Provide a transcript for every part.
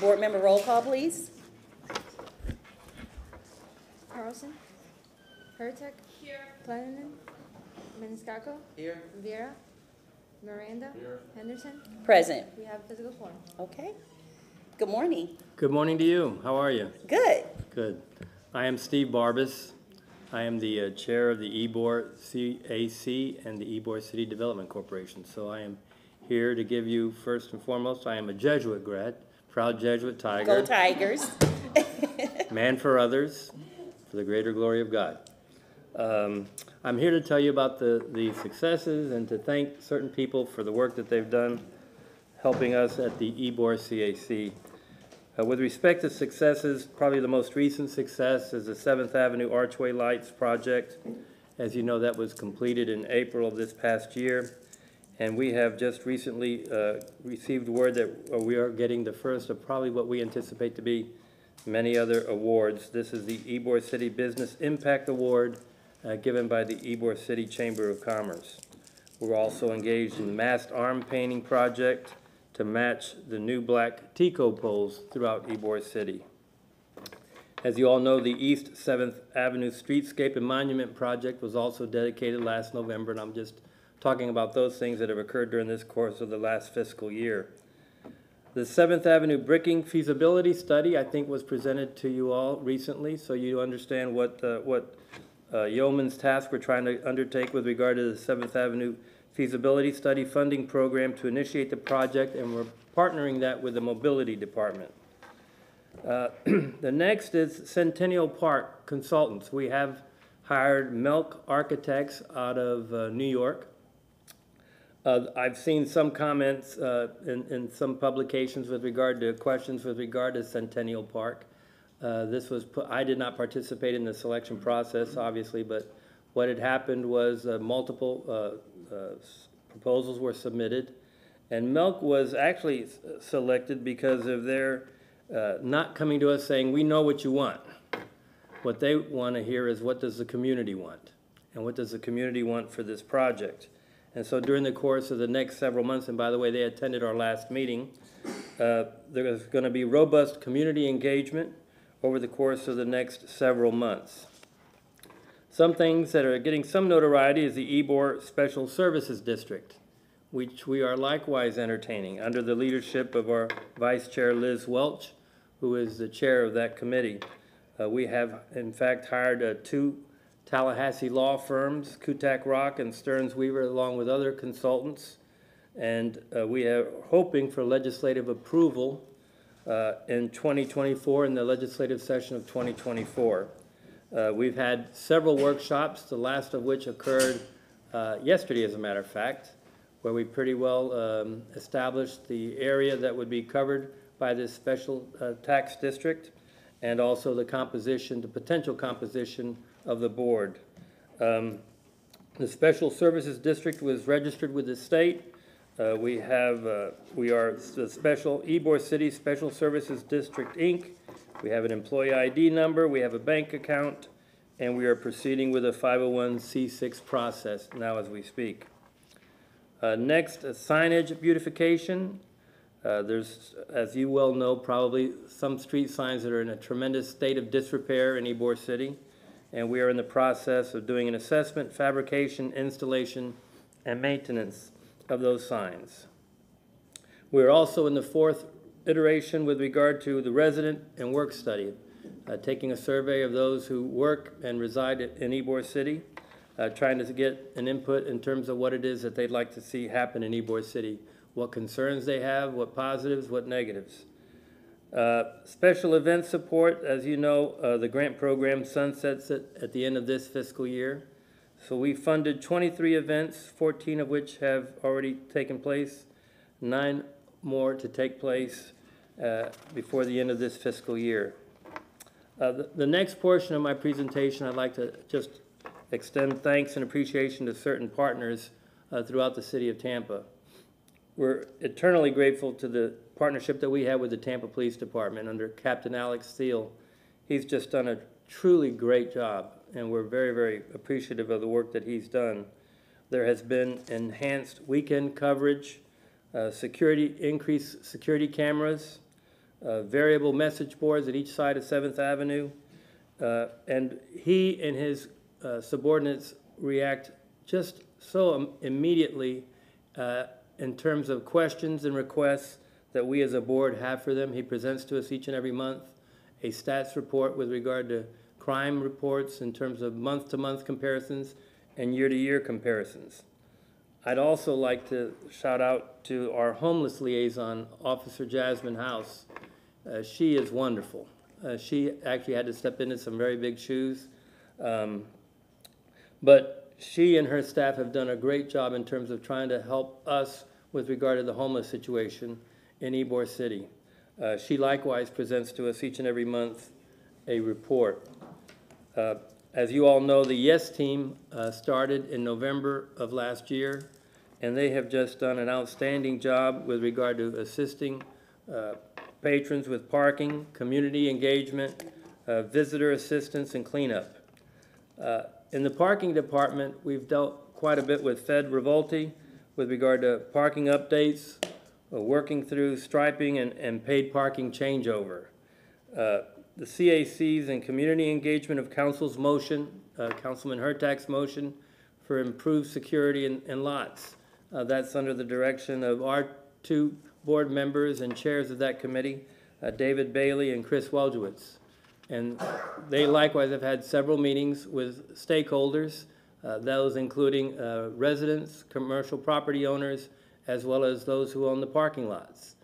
Board member roll call, please. Carlson. Hurtak. Here. Glennon. Maniscalco. Here. Vera. Miranda. Here. Henderson. Present. We have physical form. Okay. Good morning. Good morning to you. How are you? Good. Good. I am Steve Barbas. I am the chair of the Ybor CAC and the Ybor City Development Corporation. So I am here to give you, first and foremost, I am a Jesuit grad, proud Jesuit Tiger. Go Tigers. Man for others, for the greater glory of God. I'm here to tell you about the successes and to thank certain people for the work that they've done helping us at the Ybor CAC. With respect to successes, probably the most recent success is the 7th Avenue Archway Lights project. As you know, that was completed in April of this past year. And we have just recently received word that we are getting the first of probably what we anticipate to be many other awards. This is the Ybor City Business Impact Award given by the Ybor City Chamber of Commerce. We're also engaged in the masked arm painting project to match the new black Tico poles throughout Ybor City. As you all know, the East 7th Avenue Streetscape and Monument Project was also dedicated last November, and I'm just talking about those things that have occurred during this course of the last fiscal year. The 7th Avenue Bricking Feasibility Study, I think, was presented to you all recently, so you understand what yeoman's task we're trying to undertake with regard to the 7th Avenue Feasibility Study Funding Program to initiate the project, and we're partnering that with the Mobility Department. The next is Centennial Park Consultants. We have hired Melk Architects out of New York. I've seen some comments in some publications with regard to questions with regard to Centennial Park. I did not participate in the selection process, obviously, but what had happened was multiple proposals were submitted, and Melk was actually selected because of their not coming to us saying, we know what you want. What they want to hear is, what does the community want? And what does the community want for this project? And so during the course of the next several months, and by the way, they attended our last meeting, there is going to be robust community engagement over the course of the next several months. Some things that are getting some notoriety is the Ybor Special Services District, which we are likewise entertaining under the leadership of our Vice Chair Liz Welch, who is the chair of that committee. We have, in fact, hired 2 Tallahassee law firms, Kutak Rock and Stearns Weaver, along with other consultants, and we are hoping for legislative approval in 2024, in the legislative session of 2024. We've had several workshops, the last of which occurred yesterday, as a matter of fact, where we pretty well established the area that would be covered by this special tax district, and also the composition, the potential composition of the board. The Special Services District was registered with the state. We are the Special Ybor City Special Services District, Inc. We have an employee ID number, we have a bank account, and we are proceeding with a 501c6 process now as we speak. Next, signage beautification. There's, as you well know, probably some street signs that are in a tremendous state of disrepair in Ybor City, and we are in the process of doing an assessment, fabrication, installation, and maintenance of those signs. We're also in the 4th iteration with regard to the resident and work study, taking a survey of those who work and reside in Ybor City, trying to get an input in terms of what it is that they'd like to see happen in Ybor City, what concerns they have, what positives, what negatives. Special event support, as you know, the grant program sunsets at the end of this fiscal year. So we funded 23 events, 14 of which have already taken place, 9 more to take place before the end of this fiscal year. The next portion of my presentation, I'd like to just extend thanks and appreciation to certain partners throughout the city of Tampa. We're eternally grateful to the partnership that we have with the Tampa Police Department under Captain Alex Steele. He's just done a truly great job, and we're very, very appreciative of the work that he's done. There has been enhanced weekend coverage, increased security cameras, variable message boards at each side of 7th Avenue. And he and his subordinates react just so immediately in terms of questions and requests that we as a board have for them. He presents to us each and every month a stats report with regard to crime reports in terms of month-to-month comparisons and year-to-year comparisons. I'd also like to shout out to our homeless liaison, Officer Jasmine House. She is wonderful. She actually had to step into some very big shoes. But she and her staff have done a great job in terms of trying to help us with regard to the homeless situation in Ybor City. She likewise presents to us each and every month a report. As you all know, the YES team started in November of last year, and they have just done an outstanding job with regard to assisting patrons with parking, community engagement, visitor assistance, and cleanup. In the parking department, we've dealt quite a bit with Fed Revolti with regard to parking updates, working through striping and paid parking changeover. The CACs and community engagement of council's motion, Councilman Hurtak's motion for improved security in lots. That's under the direction of our two board members and chairs of that committee, David Bailey and Chris Weljewicz. And they likewise have had several meetings with stakeholders, those including residents, commercial property owners, as well as those who own the parking lots.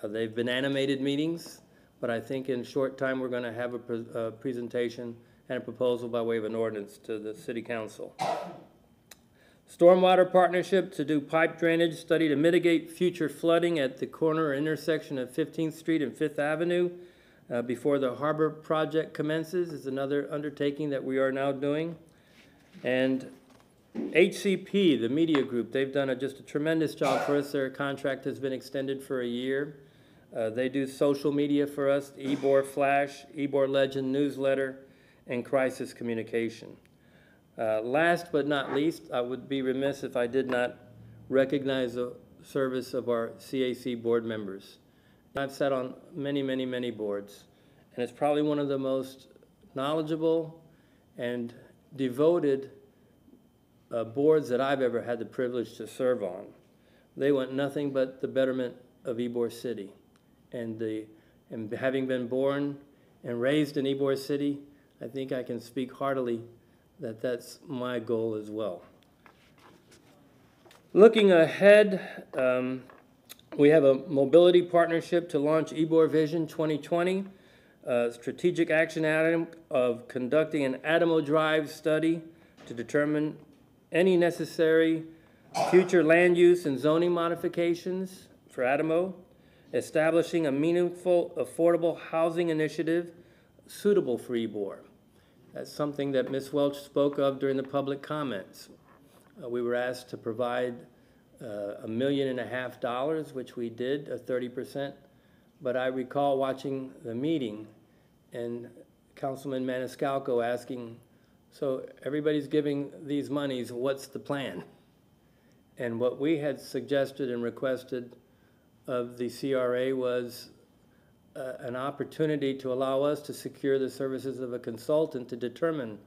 They've been animated meetings, but I think in a short time we're going to have a presentation and a proposal by way of an ordinance to the City Council. Stormwater partnership to do pipe drainage study to mitigate future flooding at the corner or intersection of 15th Street and 5th Avenue before the harbor project commences is another undertaking that we are now doing. And HCP, the media group, they've done just a tremendous job for us. Their contract has been extended for a year. They do social media for us, Ybor Flash, Ybor Legend newsletter, and crisis communication. Last but not least, I would be remiss if I did not recognize the service of our CAC board members. I've sat on many, many, many boards, and it's probably one of the most knowledgeable and devoted boards that I've ever had the privilege to serve on. They want nothing but the betterment of Ybor City. And having been born and raised in Ybor City, I think I can speak heartily that that's my goal as well. Looking ahead, we have a mobility partnership to launch Ybor Vision 2020, a strategic action item of conducting an Adamo Drive study to determine any necessary future land use and zoning modifications for Adamo, establishing a meaningful, affordable housing initiative suitable for Ybor. That's something that Ms. Welch spoke of during the public comments. We were asked to provide $1.5 million, which we did, 30%. But I recall watching the meeting and Councilman Maniscalco asking, so everybody's giving these monies, what's the plan? And what we had suggested and requested of the CRA was an opportunity to allow us to secure the services of a consultant to determine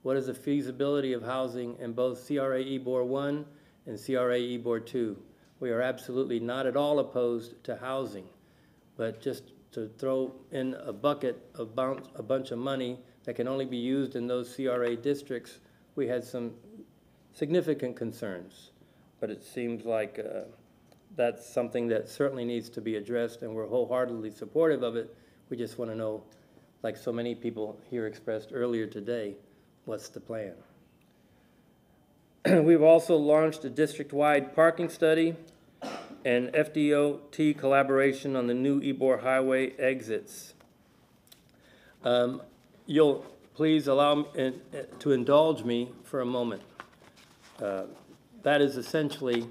what is the feasibility of housing in both CRA Ybor 1 and CRA Ybor 2. We are absolutely not at all opposed to housing, but just to throw in a bucket of a bunch of money that can only be used in those CRA districts, we had some significant concerns. But it seems like that's something that certainly needs to be addressed, and we're wholeheartedly supportive of it. We just want to know, like so many people here expressed earlier today, what's the plan? We've also launched a district-wide parking study and FDOT collaboration on the new Ybor Highway exits. You'll please allow me to indulge me for a moment. That is essentially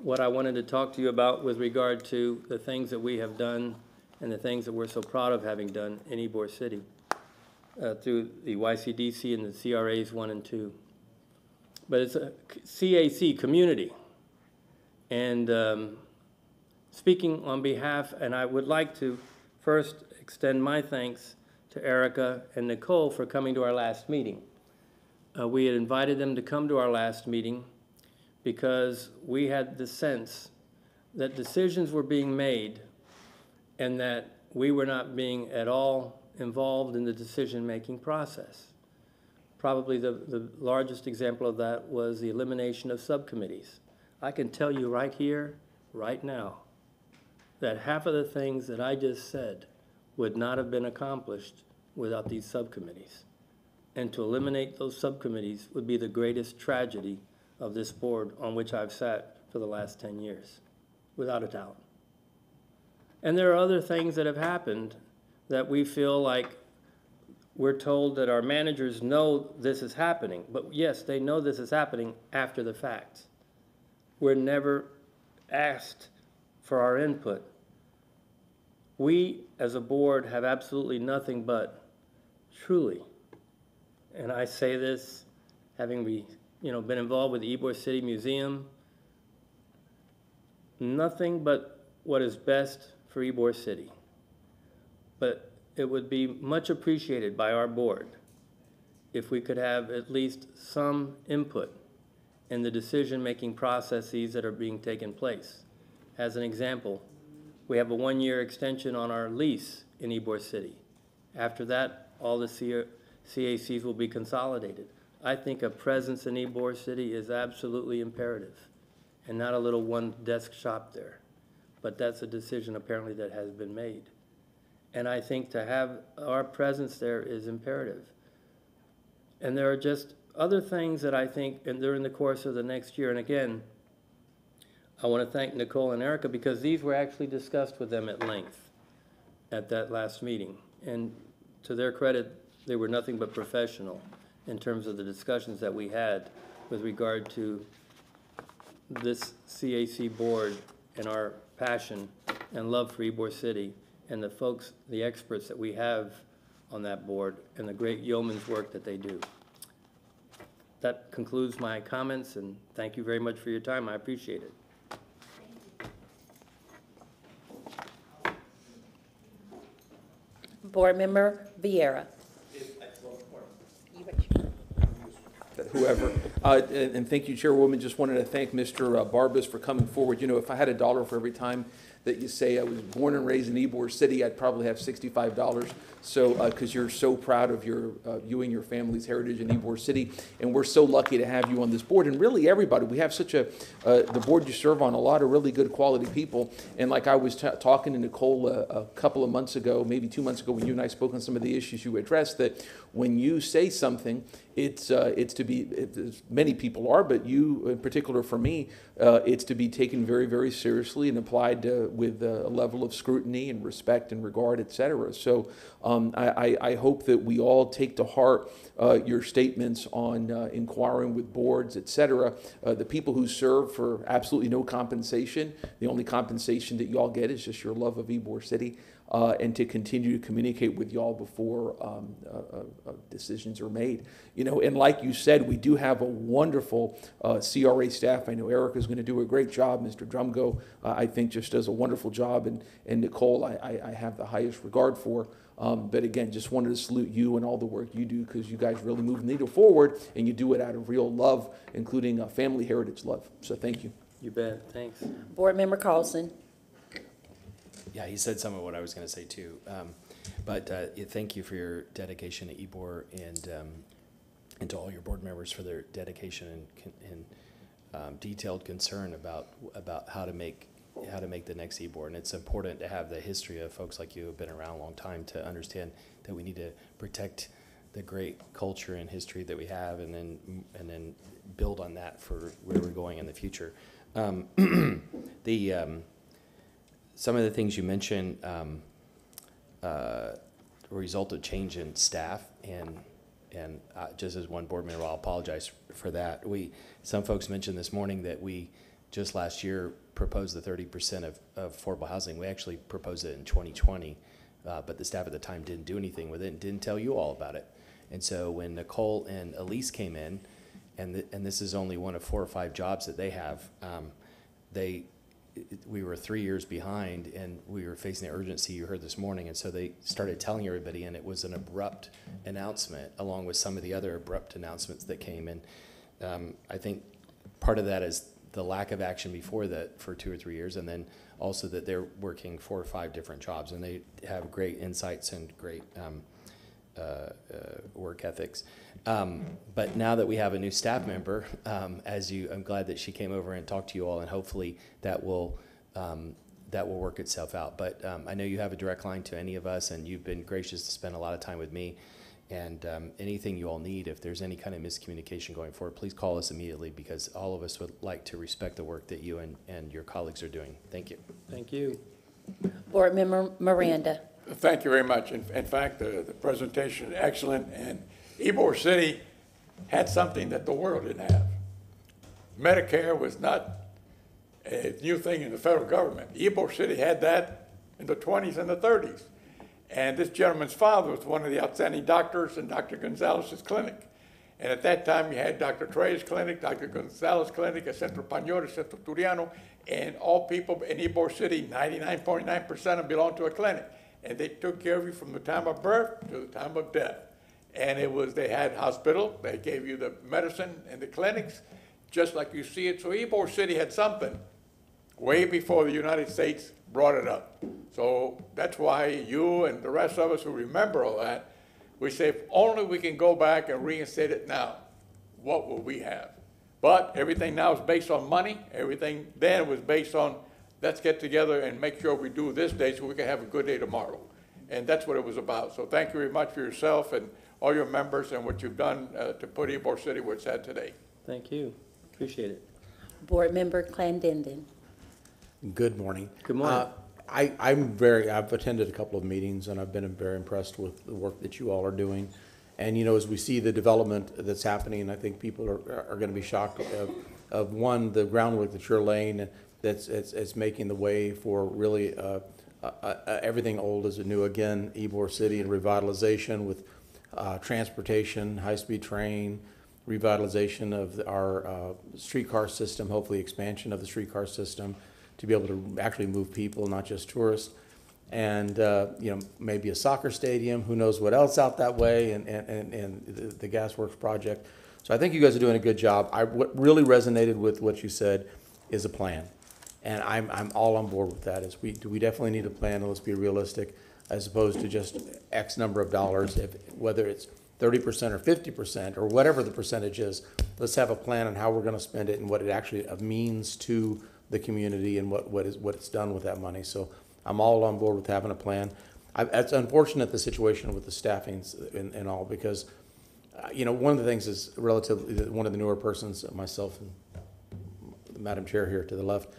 what I wanted to talk to you about with regard to the things that we have done and the things that we're so proud of having done in Ybor City through the YCDC and the CRAs 1 and 2. But it's a CAC community. And speaking on behalf, and I would like to first extend my thanks to Erica and Nicole for coming to our last meeting. We had invited them to come to our last meeting because we had the sense that decisions were being made and that we were not being at all involved in the decision-making process. Probably the largest example of that was the elimination of subcommittees. I can tell you right here, right now, that half of the things that I just said would not have been accomplished without these subcommittees. And to eliminate those subcommittees would be the greatest tragedy of this board on which I've sat for the last 10 years, without a doubt. And there are other things that have happened that we feel like we're told that our managers know this is happening. But yes, they know this is happening after the fact. We're never asked for our input. We, as a board, have absolutely nothing but, truly, and I say this having been involved with the Ybor City Museum, nothing but what is best for Ybor City. But it would be much appreciated by our board if we could have at least some input in the decision-making processes that are being taken place. As an example, we have a 1-year extension on our lease in Ybor City. After that, all the CACs will be consolidated. I think a presence in Ybor City is absolutely imperative, and not a little one-desk shop there. But that's a decision apparently that has been made. And I think to have our presence there is imperative. And there are just other things that I think, and during the course of the next year, and again, I want to thank Nicole and Erica because these were actually discussed with them at length at that last meeting. And to their credit, they were nothing but professional in terms of the discussions that we had with regard to this CAC board and our passion and love for Ybor City and the folks, the experts that we have on that board and the great yeoman's work that they do. That concludes my comments, and thank you very much for your time. I appreciate it. Board Member Vieira. Whoever. And thank you, Chairwoman. Just wanted to thank Mr. Barbas for coming forward. You know, if I had $1 for every time that you say I was born and raised in Ybor City, I'd probably have $65. So, because you're so proud of you and your family's heritage in Ybor City, and we're so lucky to have you on this board. And really, everybody, we have such the board you serve on, a lot of really good quality people. And like I was talking to Nicole a couple of months ago, maybe 2 months ago, when you and I spoke on some of the issues you addressed, that when you say something, it's to be, many people are, but you in particular for me, it's to be taken very, very seriously and applied with a level of scrutiny and respect and regard, et cetera. So I hope that we all take to heart your statements on inquiring with boards, et cetera. The people who serve for absolutely no compensation, the only compensation that y'all get is just your love of Ybor City. And to continue to communicate with y'all before decisions are made. You know, and like you said, we do have a wonderful CRA staff. I know Erica's going to do a great job. Mr. Drumgo, I think, just does a wonderful job. And Nicole, I have the highest regard for. But again, just wanted to salute you and all the work you do, because you guys really move the needle forward, and you do it out of real love, including family heritage love. So thank you. You bet. Thanks. Board Member Carlson. Yeah, he said some of what I was going to say too. Thank you for your dedication to Ybor, and to all your board members for their dedication and detailed concern about how to make the next Ybor. And it's important to have the history of folks like you who have been around a long time to understand that we need to protect the great culture and history that we have, and then build on that for where we're going in the future. Some of the things you mentioned result of change in staff, and just as one board member, I'll apologize for that. Some folks mentioned this morning that we just last year proposed the 30% of affordable housing. We actually proposed it in 2020, but the staff at the time didn't do anything with it and didn't tell you all about it. And so when Nicole and Elise came in, and this is only one of 4 or 5 jobs that they have, they we were 3 years behind, and we were facing the urgency you heard this morning, and so they started telling everybody, and it was an abrupt announcement, along with some of the other abrupt announcements that came in. I think part of that is the lack of action before that for 2 or 3 years, and then also that they're working 4 or 5 different jobs, and they have great insights and great work ethics. But now that we have a new staff member, I'm glad that she came over and talked to you all, and hopefully that will work itself out. But I know you have a direct line to any of us, and you've been gracious to spend a lot of time with me. And anything you all need, if there's any kind of miscommunication going forward, please call us immediately, because all of us would like to respect the work that you and your colleagues are doing. Thank you. Thank you. Board Member Miranda. Thank you very much. In fact, the presentation is excellent, and Ybor City had something that the world didn't have. Medicare was not a new thing in the federal government. Ybor City had that in the 20s and the 30s. And this gentleman's father was one of the outstanding doctors in Dr. Gonzalez's clinic. And at that time, you had Dr. Trey's clinic, Dr. Gonzalez's clinic, at Centro Pañol, Centro Turiano, and all people in Ybor City, 99.9% of them belonged to a clinic. And they took care of you from the time of birth to the time of death. And they had hospital, they gave you the medicine and the clinics, just like you see it. So Ybor City had something way before the United States brought it up. So that's why you and the rest of us who remember all that, we say, if only we can go back and reinstate it now, what will we have? But everything now is based on money. Everything then was based on, let's get together and make sure we do this day so we can have a good day tomorrow. And that's what it was about. So thank you very much for yourself and all your members and what you've done to put Ybor City where it's at today. Thank you. Appreciate it. Board Member Clandenden. Good morning. Good morning. I've attended a couple of meetings, and I've been very impressed with the work that you all are doing. And, as we see the development that's happening, I think people are going to be shocked of one, the groundwork that you're laying, it's making the way for really everything old as new again, Ybor City, and revitalization with transportation, high-speed train, revitalization of our streetcar system, hopefully expansion of the streetcar system, to be able to actually move people, not just tourists, and maybe a soccer stadium. Who knows what else out that way, and the Gasworks project. So I think you guys are doing a good job. What really resonated with what you said is a plan, and I'm all on board with that. We definitely need a plan, and let's be realistic, as opposed to just X number of dollars. Whether it's 30% or 50% or whatever the percentage is, let's have a plan on how we're going to spend it and what it actually means to the community and what it's done with that money. So I'm all on board with having a plan. It's unfortunate, the situation with the staffing and all, because one of the things is relatively, one of the newer persons, myself and the Madam Chair here to the left,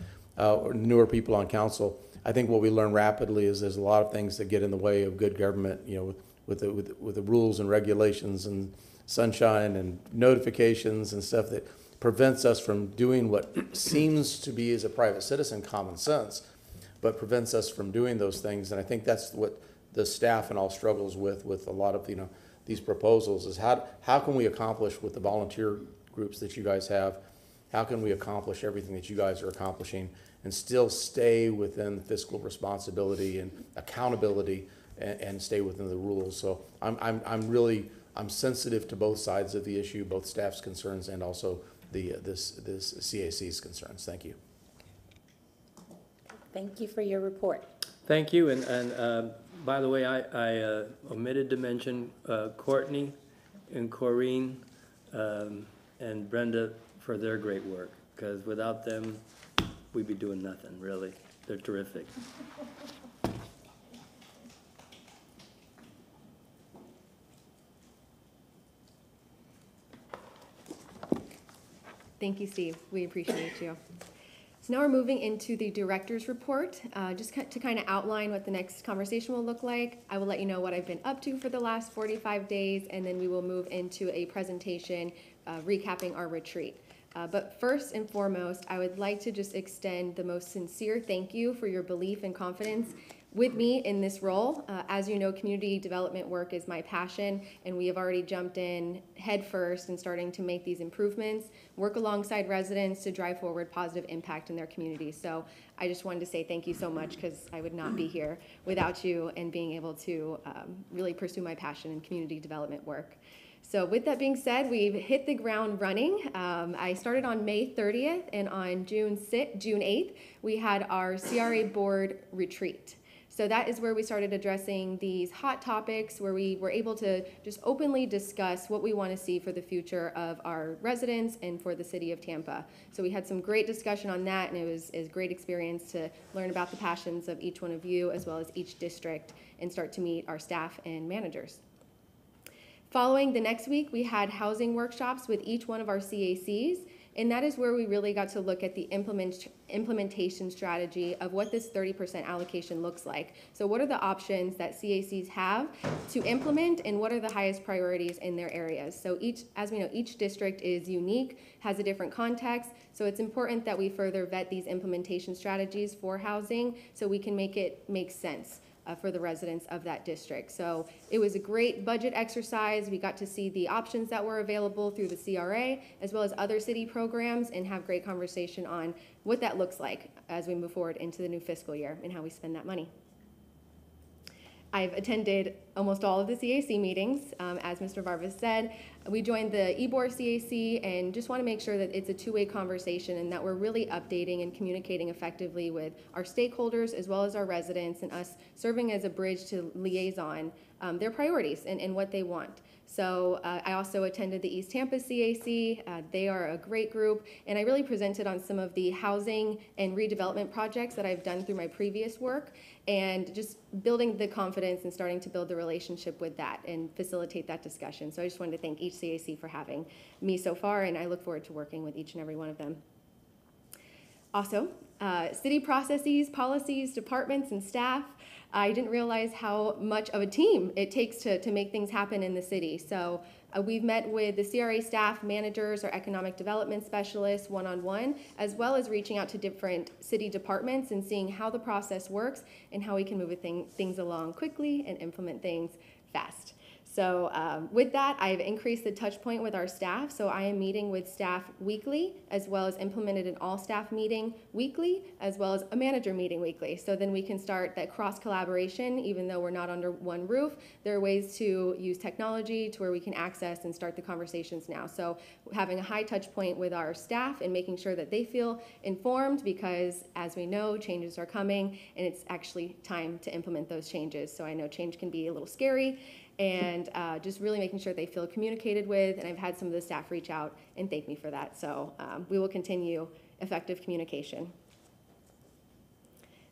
newer people on council, I think what we learn rapidly is there's a lot of things that get in the way of good government, with the rules and regulations and sunshine and notifications and stuff that prevents us from doing what seems to be, as a private citizen, common sense, but prevents us from doing those things. And I think that's what the staff and all struggles with a lot of these proposals, is how can we accomplish with the volunteer groups that you guys have, how can we accomplish everything that you guys are accomplishing and still stay within fiscal responsibility and accountability and stay within the rules. So I'm sensitive to both sides of the issue, both staff's concerns and also this CAC's concerns. Thank you. Thank you for your report. Thank you. And by the way, I omitted to mention Courtney and Corrine and Brenda for their great work, because without them, we'd be doing nothing, really. They're terrific. Thank you, Steve. We appreciate you. So now we're moving into the director's report. Just to kind of outline what the next conversation will look like, I will let you know what I've been up to for the last 45 days, and then we will move into a presentation recapping our retreat. But first and foremost, I would like to just extend the most sincere thank you for your belief and confidence with me in this role. As you know, community development work is my passion, and we have already jumped in head first and starting to make these improvements, work alongside residents to drive forward positive impact in their communities. So I just wanted to say thank you so much, because I would not be here without you and being able to really pursue my passion in community development work. So with that being said, we've hit the ground running. I started on May 30th, and on June 8th, we had our CRA board retreat. So that is where we started addressing these hot topics, where we were able to just openly discuss what we want to see for the future of our residents and for the city of Tampa. So we had some great discussion on that, and it was a great experience to learn about the passions of each one of you, as well as each district, and start to meet our staff and managers. Following the next week, we had housing workshops with each one of our CACs, and that is where we really got to look at the implementation strategy of what this 30% allocation looks like. So what are the options that CACs have to implement, and what are the highest priorities in their areas? So as we know, each district is unique, has a different context, so it's important that we further vet these implementation strategies for housing so we can make it make sense for the residents of that district. So it was a great budget exercise. We got to see the options that were available through the CRA, as well as other city programs, and have great conversation on what that looks like as we move forward into the new fiscal year and how we spend that money. I've attended almost all of the CAC meetings. As Mr. Vargas said, we joined the EBOR CAC and just want to make sure that it's a two-way conversation and that we're really updating and communicating effectively with our stakeholders as well as our residents, and us serving as a bridge to liaison their priorities and what they want. So I also attended the East Tampa CAC. They are a great group, and I really presented on some of the housing and redevelopment projects that I've done through my previous work, and just building the confidence and starting to build the relationship with that and facilitate that discussion. So I just wanted to thank each CAC for having me so far, and I look forward to working with each and every one of them. Also, city processes, policies, departments, and staff. I didn't realize how much of a team it takes to make things happen in the city. So we've met with the CRA staff, managers, or economic development specialists one-on-one, as well as reaching out to different city departments and seeing how the process works and how we can move things along quickly and implement things fast. So with that, I've increased the touch point with our staff. So I am meeting with staff weekly, as well as implemented an all-staff meeting weekly, as well as a manager meeting weekly. So then we can start that cross-collaboration, even though we're not under one roof. There are ways to use technology to where we can access and start the conversations now. So having a high touch point with our staff and making sure that they feel informed, because as we know, changes are coming, and it's actually time to implement those changes. So I know change can be a little scary, and just really making sure they feel communicated with, and I've had some of the staff reach out and thank me for that. So we will continue effective communication.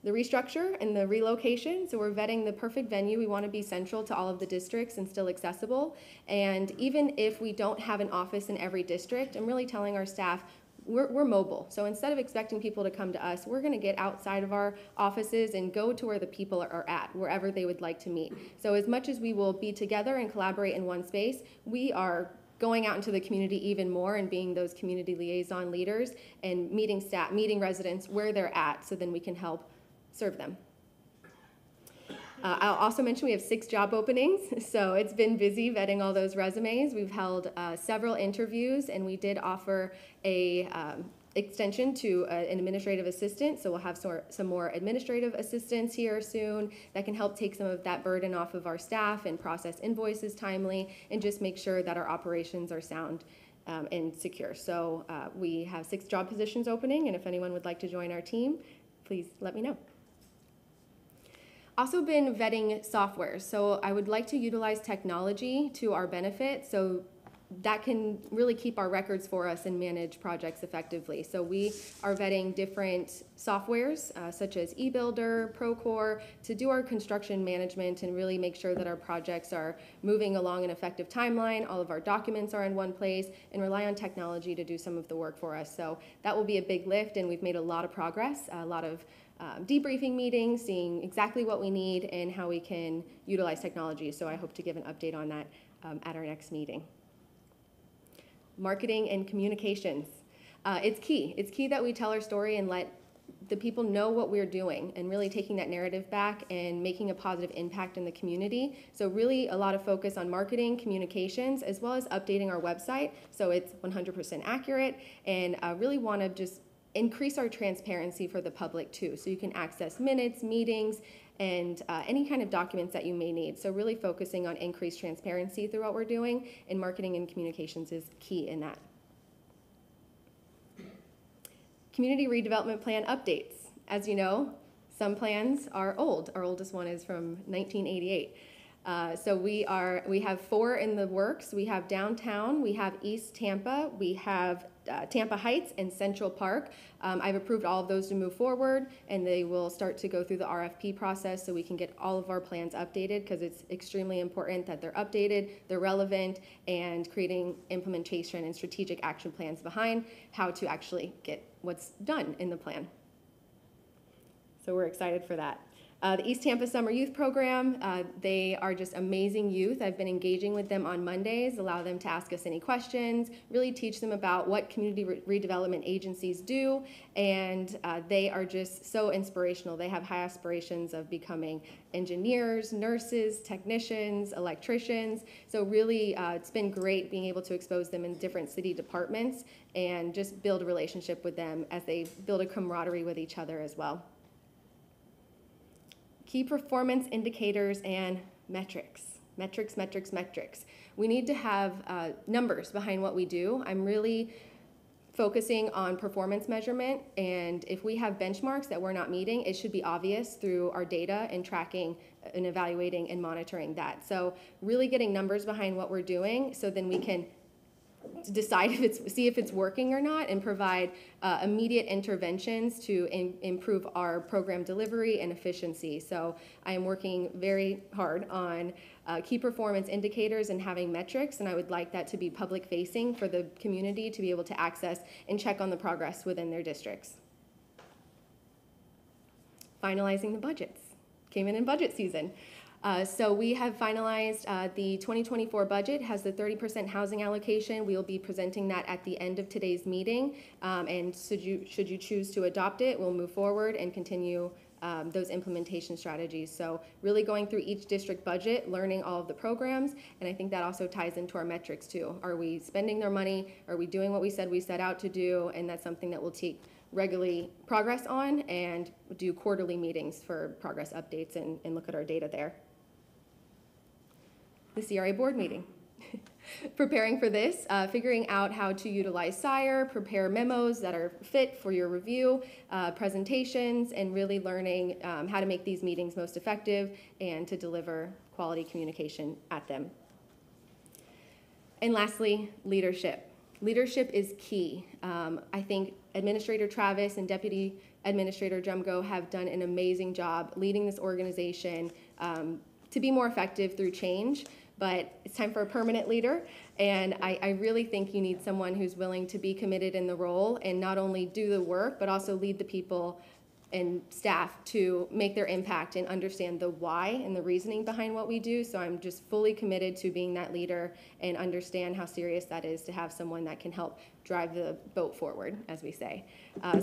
The restructure and the relocation, so we're vetting the perfect venue. We want to be central to all of the districts and still accessible. And even if we don't have an office in every district, I'm really telling our staff, we're mobile. So instead of expecting people to come to us, we're going to get outside of our offices and go to where the people are at, wherever they would like to meet. So as much as we will be together and collaborate in one space, we are going out into the community even more and being those community liaison leaders and meeting staff, meeting residents where they're at, so then we can help serve them. I'll also mention we have 6 job openings, so it's been busy vetting all those resumes. We've held several interviews, and we did offer a extension to an administrative assistant, so we'll have some more administrative assistants here soon that can help take some of that burden off of our staff and process invoices timely and just make sure that our operations are sound and secure. So we have 6 job positions opening, and if anyone would like to join our team, please let me know. Also been vetting software. So I would like to utilize technology to our benefit, so that can really keep our records for us and manage projects effectively. So we are vetting different softwares such as eBuilder, Procore, to do our construction management and really make sure that our projects are moving along an effective timeline, all of our documents are in one place, and rely on technology to do some of the work for us. So that will be a big lift, and we've made a lot of progress, a lot of debriefing meetings, seeing exactly what we need and how we can utilize technology. So I hope to give an update on that at our next meeting. Marketing and communications. It's key. It's key that we tell our story and let the people know what we're doing and really taking that narrative back and making a positive impact in the community. So really a lot of focus on marketing, communications, as well as updating our website so it's 100% accurate, and really want to just increase our transparency for the public too. So you can access minutes, meetings, and any kind of documents that you may need. So really focusing on increased transparency through what we're doing, and marketing and communications is key in that. Community redevelopment plan updates. As you know, some plans are old. Our oldest one is from 1988. So we have 4 in the works. We have downtown, we have East Tampa, we have Tampa Heights and Central Park. I've approved all of those to move forward, and they will start to go through the RFP process so we can get all of our plans updated, because it's extremely important that they're updated, they're relevant, and creating implementation and strategic action plans behind how to actually get what's done in the plan. So we're excited for that. The East Tampa Summer Youth Program, they are just amazing youth. I've been engaging with them on Mondays, allow them to ask us any questions, really teach them about what community redevelopment agencies do, and they are just so inspirational. They have high aspirations of becoming engineers, nurses, technicians, electricians. So really, it's been great being able to expose them in different city departments and just build a relationship with them as they build a camaraderie with each other as well. Key performance indicators and metrics. Metrics. We need to have numbers behind what we do. I'm really focusing on performance measurement, and if we have benchmarks that we're not meeting, it should be obvious through our data and tracking and evaluating and monitoring that. So really getting numbers behind what we're doing, so then we can decide see if it's working or not, and provide immediate interventions to improve our program delivery and efficiency. So I am working very hard on key performance indicators and having metrics, and I would like that to be public facing for the community to be able to access and check on the progress within their districts. Finalizing the budgets. Came in budget season. So we have finalized the 2024 budget, has the 30% housing allocation. We will be presenting that at the end of today's meeting. And should you choose to adopt it, we'll move forward and continue those implementation strategies. So really going through each district budget, learning all of the programs, and I think that also ties into our metrics too. Are we spending their money? Are we doing what we said we set out to do? And that's something that we'll take regularly progress on and do quarterly meetings for progress updates and look at our data there. The CRA board meeting. Preparing for this, figuring out how to utilize SIRE, prepare memos that are fit for your review, presentations, and really learning how to make these meetings most effective and to deliver quality communication at them. And lastly, leadership. Leadership is key. I think Administrator Travis and Deputy Administrator Drumgo have done an amazing job leading this organization to be more effective through change. But it's time for a permanent leader, and I really think you need someone who's willing to be committed in the role and not only do the work, but also lead the people and staff to make their impact and understand the why and the reasoning behind what we do. So I'm just fully committed to being that leader and understand how serious that is to have someone that can help drive the boat forward, as we say.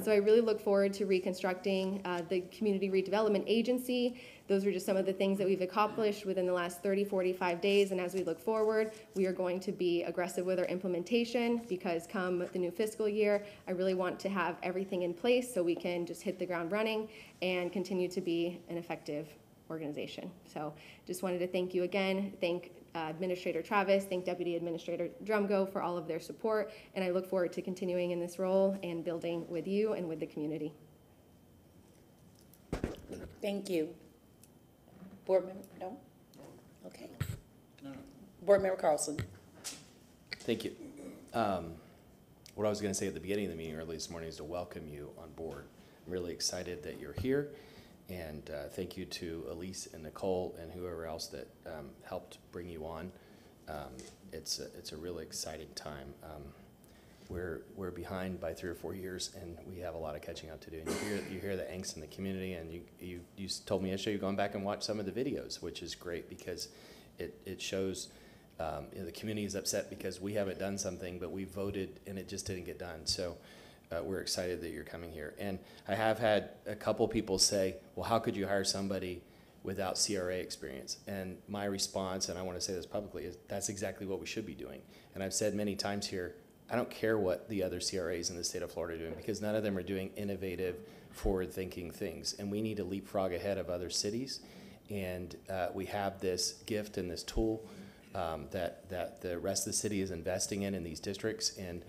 So I really look forward to reconstructing the Community Redevelopment Agency. Those are just some of the things that we've accomplished within the last 30, 45 days. And as we look forward, we are going to be aggressive with our implementation, because come the new fiscal year, I really want to have everything in place so we can just hit the ground running and continue to be an effective organization. So just wanted to thank you again. Thank Administrator Travis, thank Deputy Administrator Drumgo for all of their support. And I look forward to continuing in this role and building with you and with the community. Thank you. Board member, no? Okay. Board member Carlson. Thank you. What I was going to say at the beginning of the meeting early this morning is to welcome you on board. I'm really excited that you're here, and thank you to Elise and Nicole and whoever else that helped bring you on. It's a really exciting time. We're behind by 3 or 4 years, and we have a lot of catching up to do. And you hear the angst in the community, and you told me yesterday you're going back and watch some of the videos, which is great because it shows the community is upset because we haven't done something, but we voted and it just didn't get done. So we're excited that you're coming here. And I have had a couple people say, well, how could you hire somebody without CRA experience? And my response, and I want to say this publicly, is that's exactly what we should be doing. And I've said many times here, I don't care what the other CRAs in the state of Florida are doing, because none of them are doing innovative, forward-thinking things. And we need to leapfrog ahead of other cities. And we have this gift and this tool that the rest of the city is investing in these districts. And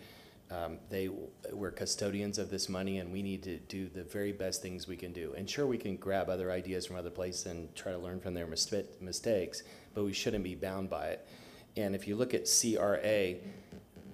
we're custodians of this money, and we need to do the very best things we can do. And sure, we can grab other ideas from other places and try to learn from their mistakes, but we shouldn't be bound by it. And if you look at CRA,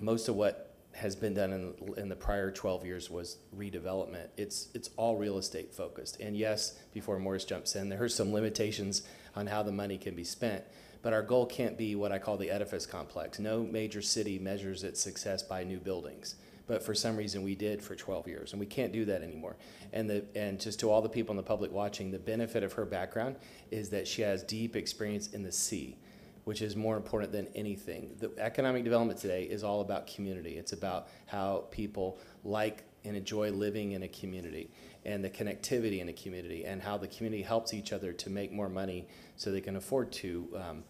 most of what has been done in the prior 12 years was redevelopment. It's all real estate focused. And yes, before Morris jumps in, there are some limitations on how the money can be spent. But our goal can't be what I call the edifice complex. No major city measures its success by new buildings. But for some reason we did for 12 years, and we can't do that anymore. And just to all the people in the public watching, the benefit of her background is that she has deep experience in the sea, which is more important than anything. The economic development today is all about community. It's about how people like and enjoy living in a community, and the connectivity in a community, and how the community helps each other to make more money so they can afford to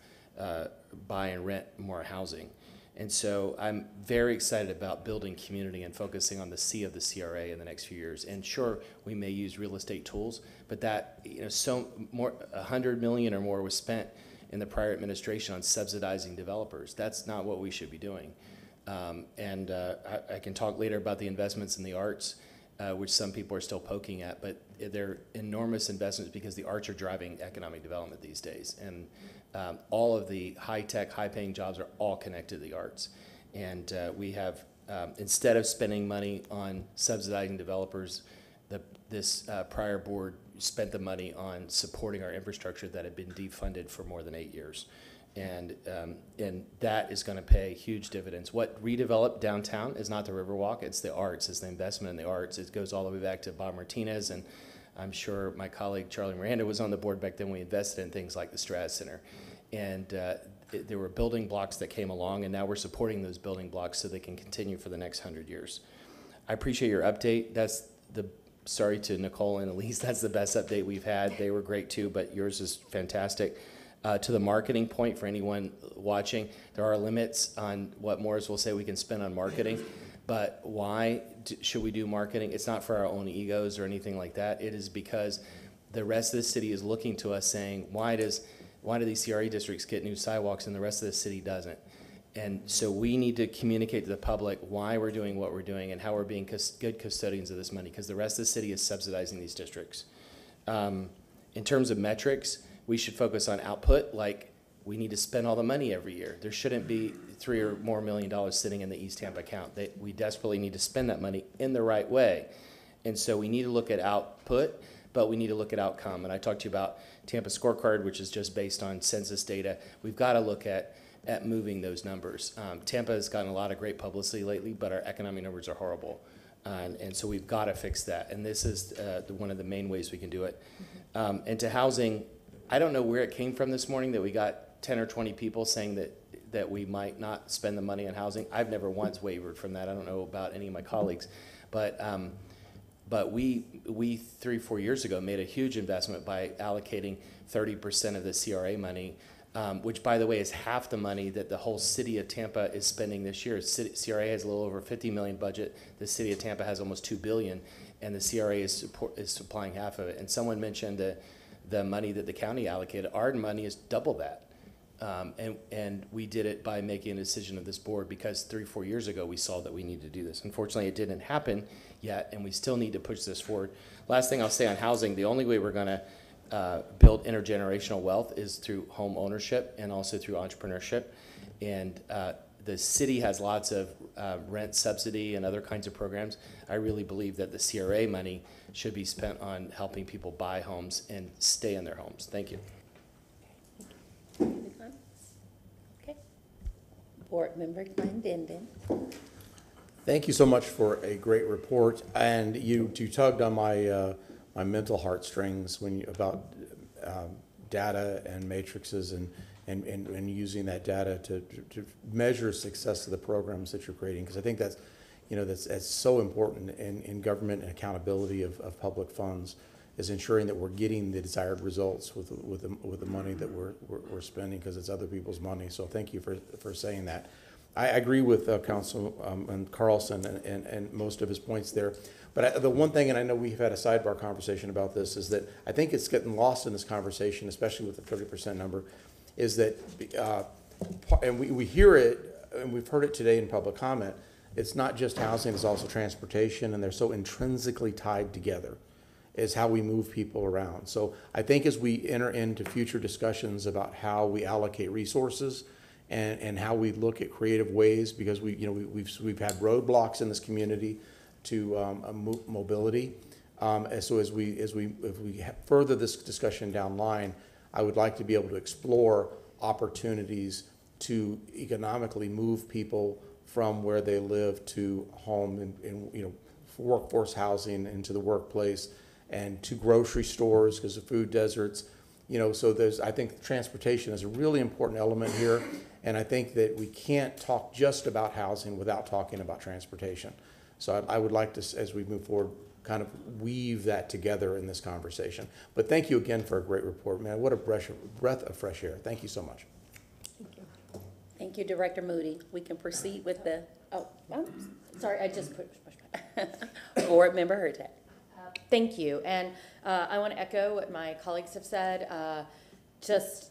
buy and rent more housing. And so I'm very excited about building community and focusing on the C of the CRA in the next few years. And sure, we may use real estate tools, but that, $100 million or more was spent in the prior administration on subsidizing developers. That's not what we should be doing. I can talk later about the investments in the arts, which some people are still poking at, but they're enormous investments because the arts are driving economic development these days. And all of the high-tech, high-paying jobs are all connected to the arts. And we have, instead of spending money on subsidizing developers, this prior board spent the money on supporting our infrastructure that had been defunded for more than 8 years. And that is going to pay huge dividends. What redeveloped downtown is not the Riverwalk, it's the arts, it's the investment in the arts. It goes all the way back to Bob Martinez, and I'm sure my colleague Charlie Miranda was on the board back then. We invested in things like the Strass Center. And there were building blocks that came along, and now we're supporting those building blocks so they can continue for the next 100 years. I appreciate your update. Sorry to Nicole and Elise, that's the best update we've had. They were great too, but yours is fantastic. To the marketing point, for anyone watching, there are limits on what Morris will say we can spend on marketing, but why should we do marketing? It's not for our own egos or anything like that. It is because the rest of the city is looking to us saying, why do these CRA districts get new sidewalks and the rest of the city doesn't? And so we need to communicate to the public why we're doing what we're doing and how we're being good custodians of this money, because the rest of the city is subsidizing these districts. In terms of metrics, we should focus on output, like we need to spend all the money every year. There shouldn't be $3 or more million sitting in the East Tampa account. We desperately need to spend that money in the right way. And so we need to look at output, but we need to look at outcome. And I talked to you about Tampa Scorecard, which is just based on census data. We've got to look at moving those numbers. Tampa has gotten a lot of great publicity lately, but our economic numbers are horrible. And so we've got to fix that. And this is one of the main ways we can do it. And to housing, I don't know where it came from this morning that we got 10 or 20 people saying that we might not spend the money on housing. I've never once wavered from that. I don't know about any of my colleagues. But we 3-4 years ago made a huge investment by allocating 30% of the CRA money, which, by the way, is half the money that the whole city of Tampa is spending this year. CRA has a little over $50 million budget. The city of Tampa has almost $2 billion, and the CRA is supplying half of it. And someone mentioned the money that the county allocated. Our money is double that. And we did it by making a decision of this board because 3-4 years ago we saw that we needed to do this. Unfortunately, it didn't happen yet, and we still need to push this forward. Last thing I'll say on housing, the only way we're going to build intergenerational wealth is through home ownership and also through entrepreneurship. And the city has lots of rent subsidy and other kinds of programs. I really believe that the CRA money should be spent on helping people buy homes and stay in their homes. Thank you. Okay. Board Member Clendenden. Thank you so much for a great report, and you tugged on my my mental heartstrings about data and matrices and using that data to measure success of the programs that you're creating, because I think that's that's so important in government and accountability of public funds, is ensuring that we're getting the desired results with the money that we're spending, because it's other people's money. So thank you for saying that. I agree with Councilman Carlson and most of his points there. But the one thing, and I know we've had a sidebar conversation about this, is that I think it's getting lost in this conversation, especially with the 30% number, is that, and we hear it, and we've heard it today in public comment, it's not just housing, it's also transportation, and they're so intrinsically tied together, is how we move people around. So I think as we enter into future discussions about how we allocate resources and how we look at creative ways, because we've had roadblocks in this community to mobility. So if we further this discussion down line, I would like to be able to explore opportunities to economically move people from where they live to home and workforce housing, into the workplace, and to grocery stores because of food deserts. So I think transportation is a really important element here, and I think that we can't talk just about housing without talking about transportation. So I would like to, as we move forward, kind of weave that together in this conversation. But thank you again for a great report, man. What a breath of fresh air. Thank you so much. Thank you, Director Moody. We can proceed with the, sorry, I just pushed Board Member Hurtak. Thank you, and I want to echo what my colleagues have said. Just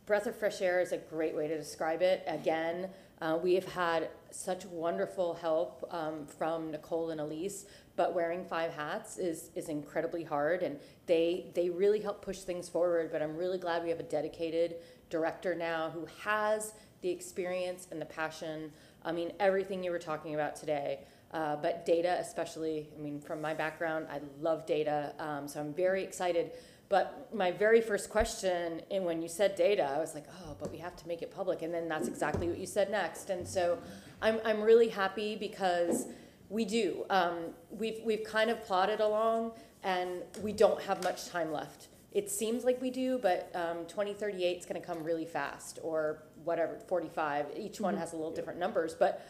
breath of fresh air is a great way to describe it. Again, we have had such wonderful help from Nicole and Elise, but wearing 5 hats is incredibly hard, and they really help push things forward. But I'm really glad we have a dedicated director now who has the experience and the passion. I mean, everything you were talking about today. But data especially, I mean, from my background, I love data, so I'm very excited. But my very first question, and when you said data, I was like, oh, but we have to make it public. And then that's exactly what you said next. And so I'm really happy because we do. We've kind of plodded along, and we don't have much time left. It seems like we do, but 2038 is going to come really fast, or whatever, 45. Each one has a little different numbers, but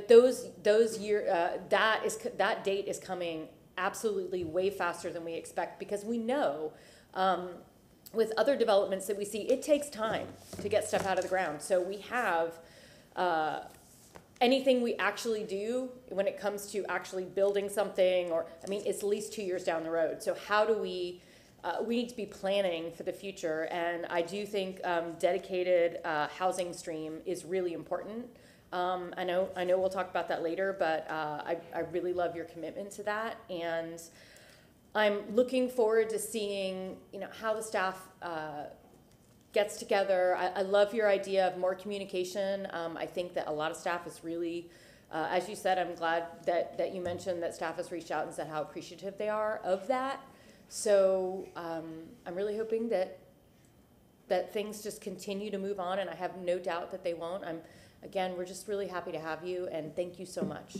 those year that date is coming absolutely way faster than we expect, because we know with other developments that we see, it takes time to get stuff out of the ground. So we have anything we actually do when it comes to actually building something, or I mean, it's at least 2 years down the road. So how do we need to be planning for the future, and I do think dedicated housing stream is really important. I know we'll talk about that later, but I really love your commitment to that, and I'm looking forward to seeing how the staff gets together. I love your idea of more communication. I think that a lot of staff is really, as you said, I'm glad that you mentioned that staff has reached out and said how appreciative they are of that. So I'm really hoping that things just continue to move on, and I have no doubt that they won't. Again, we're just really happy to have you, and thank you so much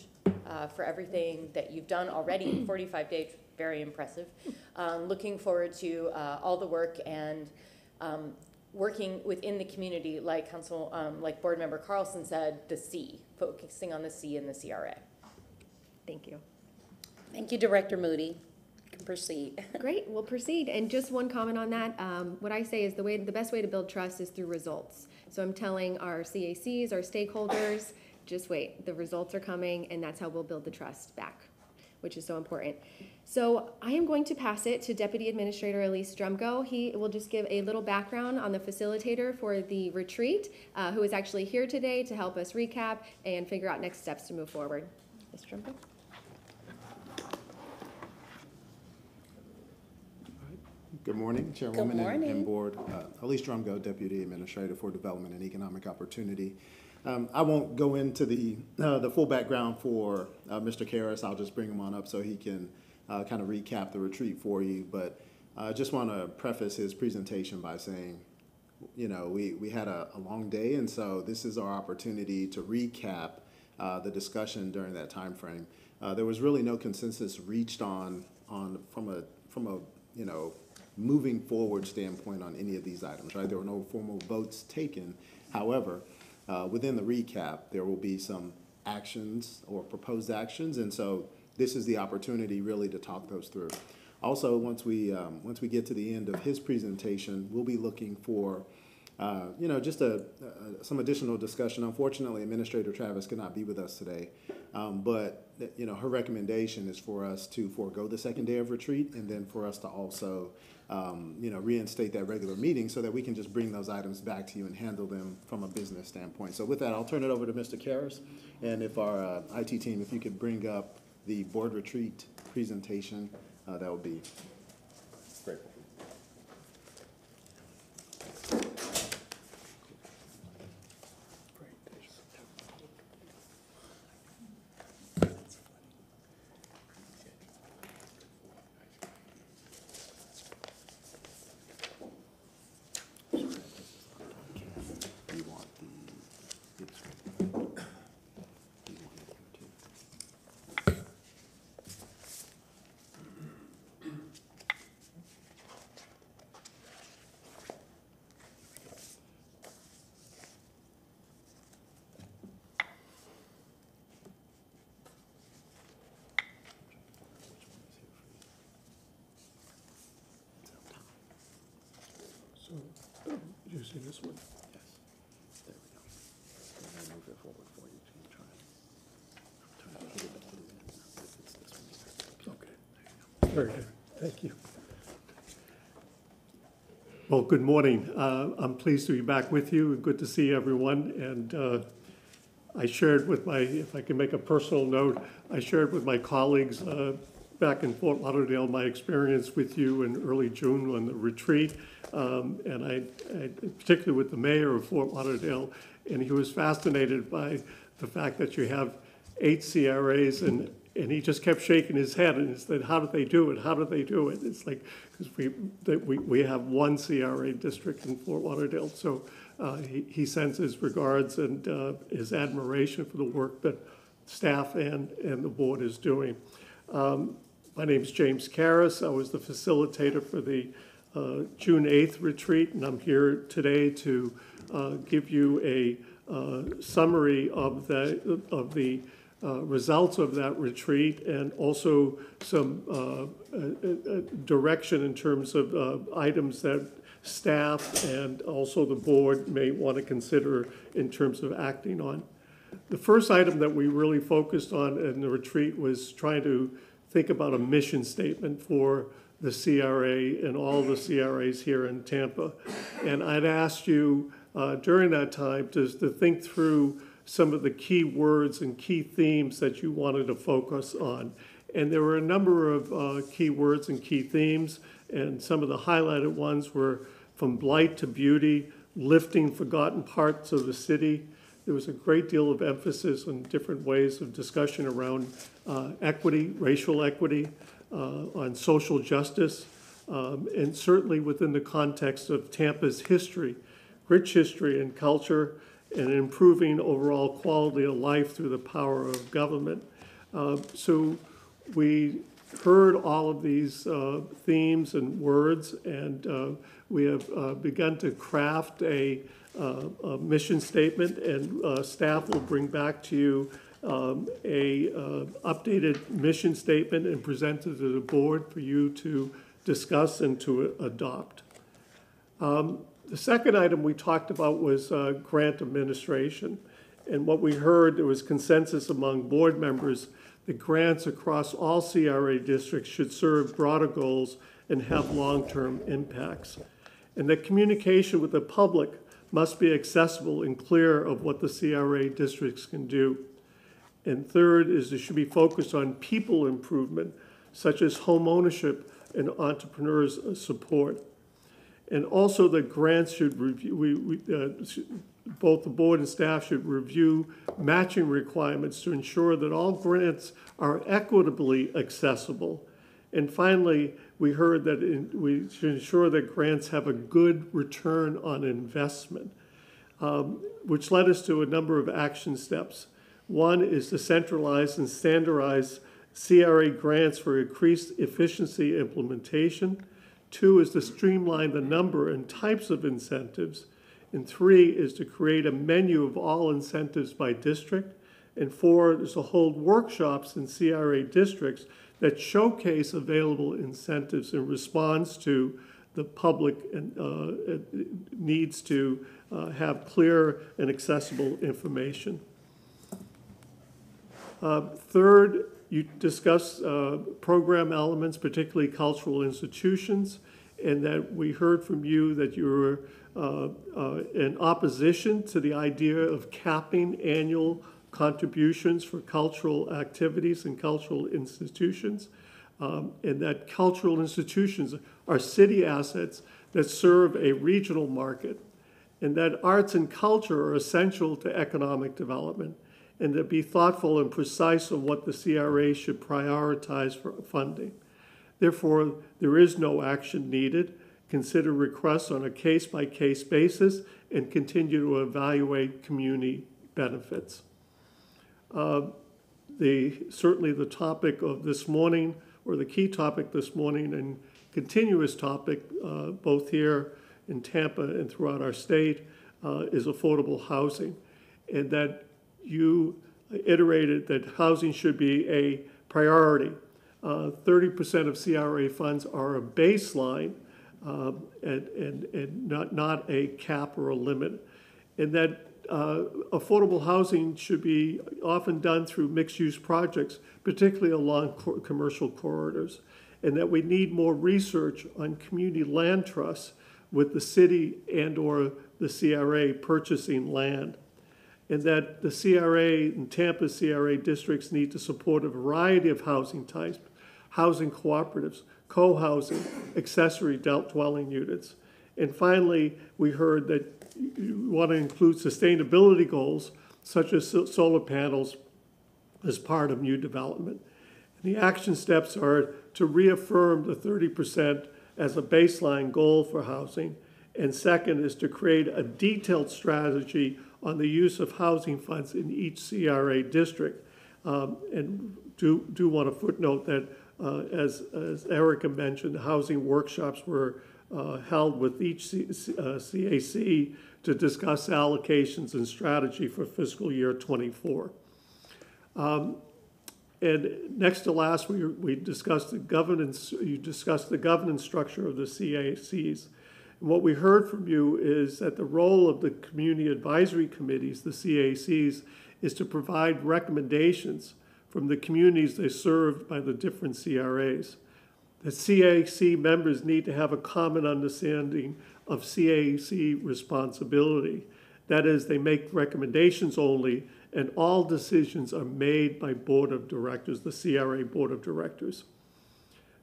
for everything that you've done already in 45 days. Very impressive. Looking forward to all the work and working within the community, like like Board Member Carlson said, the C, focusing on the C in the CRA. Thank you. Thank you, Director Moody. You can proceed. Great, we'll proceed. And just one comment on that. What I say is the best way to build trust is through results. So I'm telling our CACs, our stakeholders, just wait. The results are coming, and that's how we'll build the trust back, which is so important. So I am going to pass it to Deputy Administrator Elise Drumgo. He will just give a little background on the facilitator for the retreat, who is actually here today to help us recap and figure out next steps to move forward. Ms. Drumgo? Good morning, Chairwoman and Board. Elise Drumgo, Deputy Administrator for Development and Economic Opportunity. I won't go into the full background for Mr. Karras. I'll just bring him on up so he can kind of recap the retreat for you. But I just want to preface his presentation by saying, we had a long day, and so this is our opportunity to recap the discussion during that time frame. There was really no consensus reached on from a moving forward standpoint on any of these items, right? There were no formal votes taken. However, within the recap, there will be some actions or proposed actions, and so this is the opportunity really to talk those through. Also, once we get to the end of his presentation, we'll be looking for just some additional discussion. Unfortunately, Administrator Travis could not be with us today, but her recommendation is for us to forego the second day of retreat, and then for us to also reinstate that regular meeting so that we can just bring those items back to you and handle them from a business standpoint. So with that, I'll turn it over to Mr. Karras, and if our IT team, if you could bring up the board retreat presentation, that would be grateful. You see this one? Yes. There we go. And I'll move it forward for you. So you try and hit it back to the end. It's this one here. Okay. Very good. Thank you. Well, good morning. I'm pleased to be back with you, and good to see everyone. And I shared with if I can make a personal note, I shared with my colleagues back in Fort Lauderdale my experience with you in early June on the retreat. And I particularly with the mayor of Fort Lauderdale, and he was fascinated by the fact that you have 8 CRAs, and he just kept shaking his head and he said, how do they do it? How do they do it? It's like, because we have 1 CRA district in Fort Lauderdale. So he sends his regards and his admiration for the work that staff and the board is doing. My name is James Karras. I was the facilitator for the June 8th retreat, and I'm here today to give you a summary of the results of that retreat, and also some direction in terms of items that staff and also the board may want to consider in terms of acting on. The first item that we really focused on in the retreat was trying to think about a mission statement for the CRA and all the CRAs here in Tampa. And I'd asked you during that time to think through some of the key words and key themes that you wanted to focus on. And there were a number of key words and key themes, and some of the highlighted ones were from blight to beauty, lifting forgotten parts of the city. There was a great deal of emphasis on different ways of discussion around equity, racial equity, on social justice, and certainly within the context of Tampa's history, rich history and culture, and improving overall quality of life through the power of government. So we heard all of these themes and words, and we have begun to craft a mission statement, and staff will bring back to you a updated mission statement and present it to the board for you to discuss and to adopt. The second item we talked about was grant administration. And what we heard, there was consensus among board members that grants across all CRA districts should serve broader goals and have long-term impacts. And that communication with the public must be accessible and clear of what the CRA districts can do. And third is it should be focused on people improvement, such as home ownership and entrepreneurs support. And also the grants should review, both the board and staff should review matching requirements to ensure that all grants are equitably accessible. And finally, we heard that we should ensure that grants have a good return on investment, which led us to a number of action steps. One is to centralize and standardize CRA grants for increased efficiency implementation. 2 is to streamline the number and types of incentives. And 3 is to create a menu of all incentives by district. And 4 is to hold workshops in CRA districts that showcase available incentives in response to the public needs to have clear and accessible information. Third, you discuss program elements, particularly cultural institutions, and that we heard from you that you were in opposition to the idea of capping annual contributions for cultural activities and cultural institutions, and that cultural institutions are city assets that serve a regional market, and that arts and culture are essential to economic development, and to be thoughtful and precise on what the CRA should prioritize for funding. Therefore, there is no action needed. Consider requests on a case-by-case basis and continue to evaluate community benefits. Certainly the topic of this morning, or the key topic this morning and continuous topic both here in Tampa and throughout our state is affordable housing, and that you iterated that housing should be a priority. 30% of CRA funds are a baseline and not a cap or a limit. And that affordable housing should be often done through mixed-use projects, particularly along commercial corridors. And that we need more research on community land trusts with the city and or the CRA purchasing land. And that the CRA and Tampa CRA districts need to support a variety of housing types, housing cooperatives, co-housing, accessory dwelling units. And finally, we heard that you want to include sustainability goals, such as solar panels, as part of new development. And the action steps are to reaffirm the 30% as a baseline goal for housing. And second is to create a detailed strategy on the use of housing funds in each CRA district. And do want to footnote that, as Erica mentioned, housing workshops were held with each CAC to discuss allocations and strategy for fiscal year 24. And next to last, we discussed the governance. You discussed the governance structure of the CACs. And what we heard from you is that the role of the community advisory committees, the CACs, is to provide recommendations from the communities they served by the different CRAs. The CAC members need to have a common understanding of CAC responsibility. That is, they make recommendations only, and all decisions are made by board of directors, the CRA board of directors.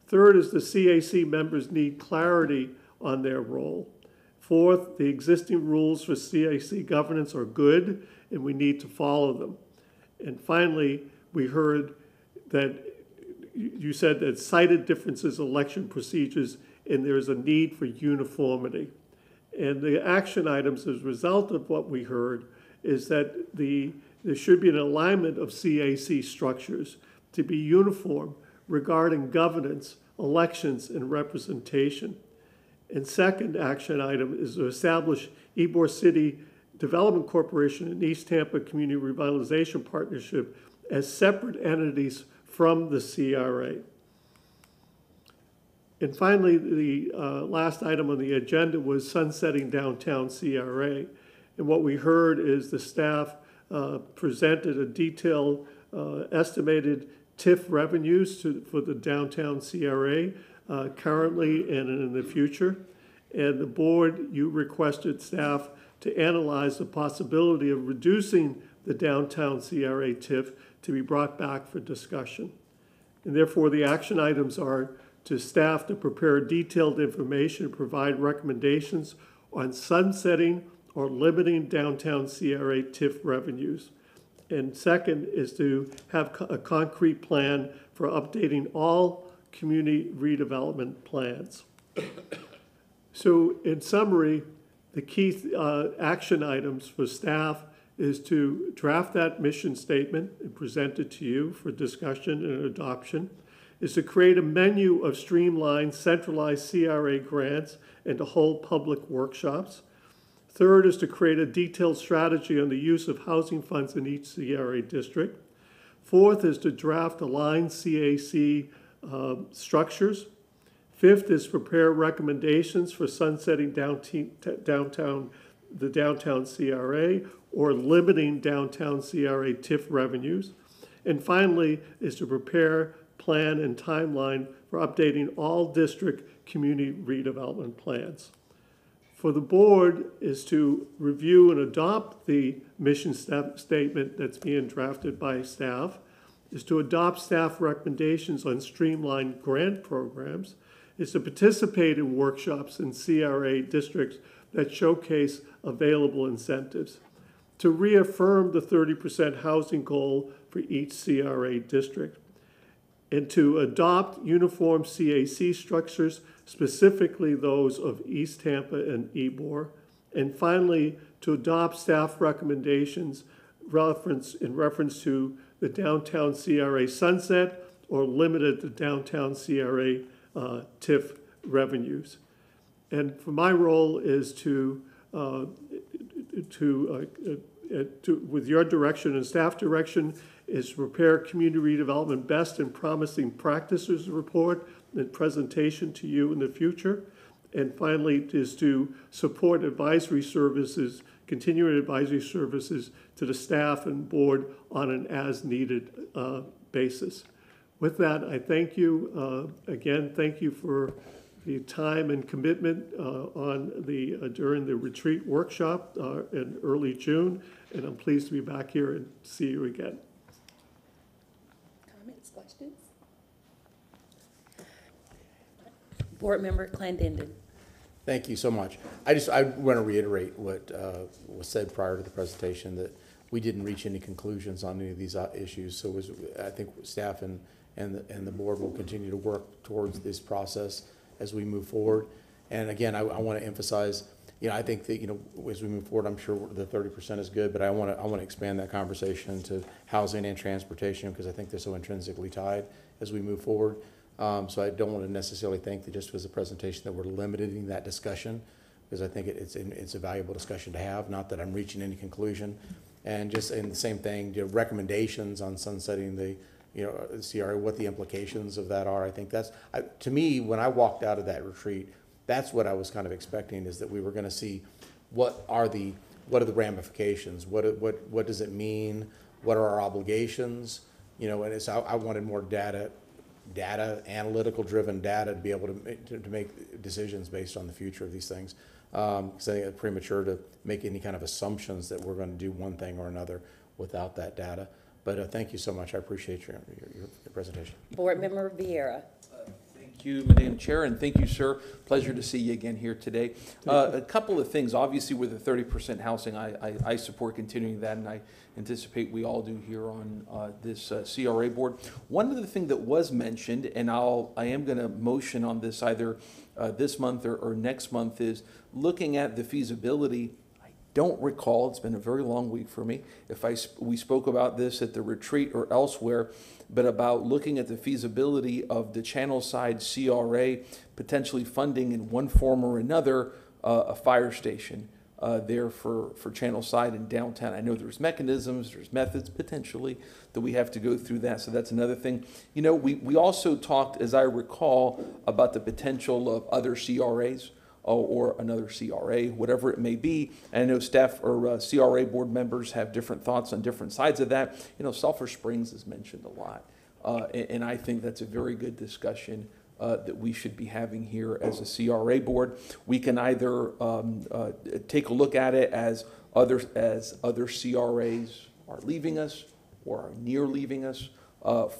Third is the CAC members need clarity on their role. Fourth, the existing rules for CAC governance are good, and we need to follow them. And finally, we heard that you said that cited differences in election procedures, and there is a need for uniformity. And the action items as a result of what we heard is that there should be an alignment of CAC structures to be uniform regarding governance, elections, and representation. And second action item is to establish Ybor City Development Corporation and East Tampa Community Revitalization Partnership as separate entities from the CRA. And finally, the last item on the agenda was sunsetting downtown CRA. And what we heard is the staff presented a detailed estimated TIF revenues for the downtown CRA currently and in the future. And the board, you requested staff to analyze the possibility of reducing the downtown CRA TIF to be brought back for discussion. And therefore, the action items are to staff to prepare detailed information and provide recommendations on sunsetting or limiting downtown CRA TIF revenues. And second is to have a concrete plan for updating all community redevelopment plans. So in summary, the key action items for staff is to draft that mission statement and present it to you for discussion and adoption, is to create a menu of streamlined, centralized CRA grants and to hold public workshops. Third is to create a detailed strategy on the use of housing funds in each CRA district. Fourth is to draft aligned CAC structures. Fifth is prepare recommendations for sunsetting the downtown CRA or limiting downtown CRA TIF revenues. And finally is to prepare, plan, and timeline for updating all district community redevelopment plans. For the board is to review and adopt the mission statement that's being drafted by staff, is to adopt staff recommendations on streamlined grant programs, is to participate in workshops in CRA districts that showcase available incentives, to reaffirm the 30% housing goal for each CRA district, and to adopt uniform CAC structures, specifically those of East Tampa and Ybor, and finally, to adopt staff recommendations in reference to the downtown CRA sunset or limited to downtown CRA TIF revenues. And for my role is with your direction and staff direction, is to prepare community redevelopment best and promising practices report and presentation to you in the future. And finally, is to support advisory services, continuing advisory services to the staff and board on an as-needed basis. With that, I thank you. Again, thank you for the time and commitment during the retreat workshop in early June, and I'm pleased to be back here and see you again. Comments, questions? Board Member Clandenden. Thank you so much. I want to reiterate what was said prior to the presentation, that we didn't reach any conclusions on any of these issues. So I think staff and the board will continue to work towards this process as we move forward. And again, I want to emphasize, I think that, as we move forward, I'm sure the 30% is good, but I want to expand that conversation to housing and transportation, because I think they're so intrinsically tied as we move forward. So I don't want to necessarily think that just as a presentation that we're limiting that discussion, because I think it's a valuable discussion to have, not that I'm reaching any conclusion. And just in the same thing, recommendations on sunsetting the CRA, what the implications of that are. I think that's, to me, when I walked out of that retreat, that's what I was kind of expecting, is that we were going to see what are the ramifications, what does it mean, what are our obligations, and I wanted more data, analytical driven data, to be able to make decisions based on the future of these things. Because I think it's premature to make any kind of assumptions that we're going to do one thing or another without that data. But thank you so much. I appreciate your presentation. Board Member Vieira. Thank you, Madam Chair, and thank you, sir. Pleasure to see you again here today. A couple of things. Obviously, with the 30% housing, I support continuing that, and I anticipate we all do here on this CRA board. One of the things that was mentioned, and I am going to motion on this either this month or next month, is looking at the feasibility. Don't recall, it's been a very long week for me, we spoke about this at the retreat or elsewhere, but about looking at the feasibility of the Channel Side CRA potentially funding in one form or another a fire station there for Channel Side and downtown. I know there's mechanisms, there's methods potentially that we have to go through that, so that's another thing. We also talked, as I recall, about the potential of other CRAs, or another CRA, whatever it may be. And I know staff or CRA board members have different thoughts on different sides of that. Sulphur Springs is mentioned a lot. And I think that's a very good discussion that we should be having here as a CRA board. We can either take a look at it as other CRAs are leaving us or are near leaving us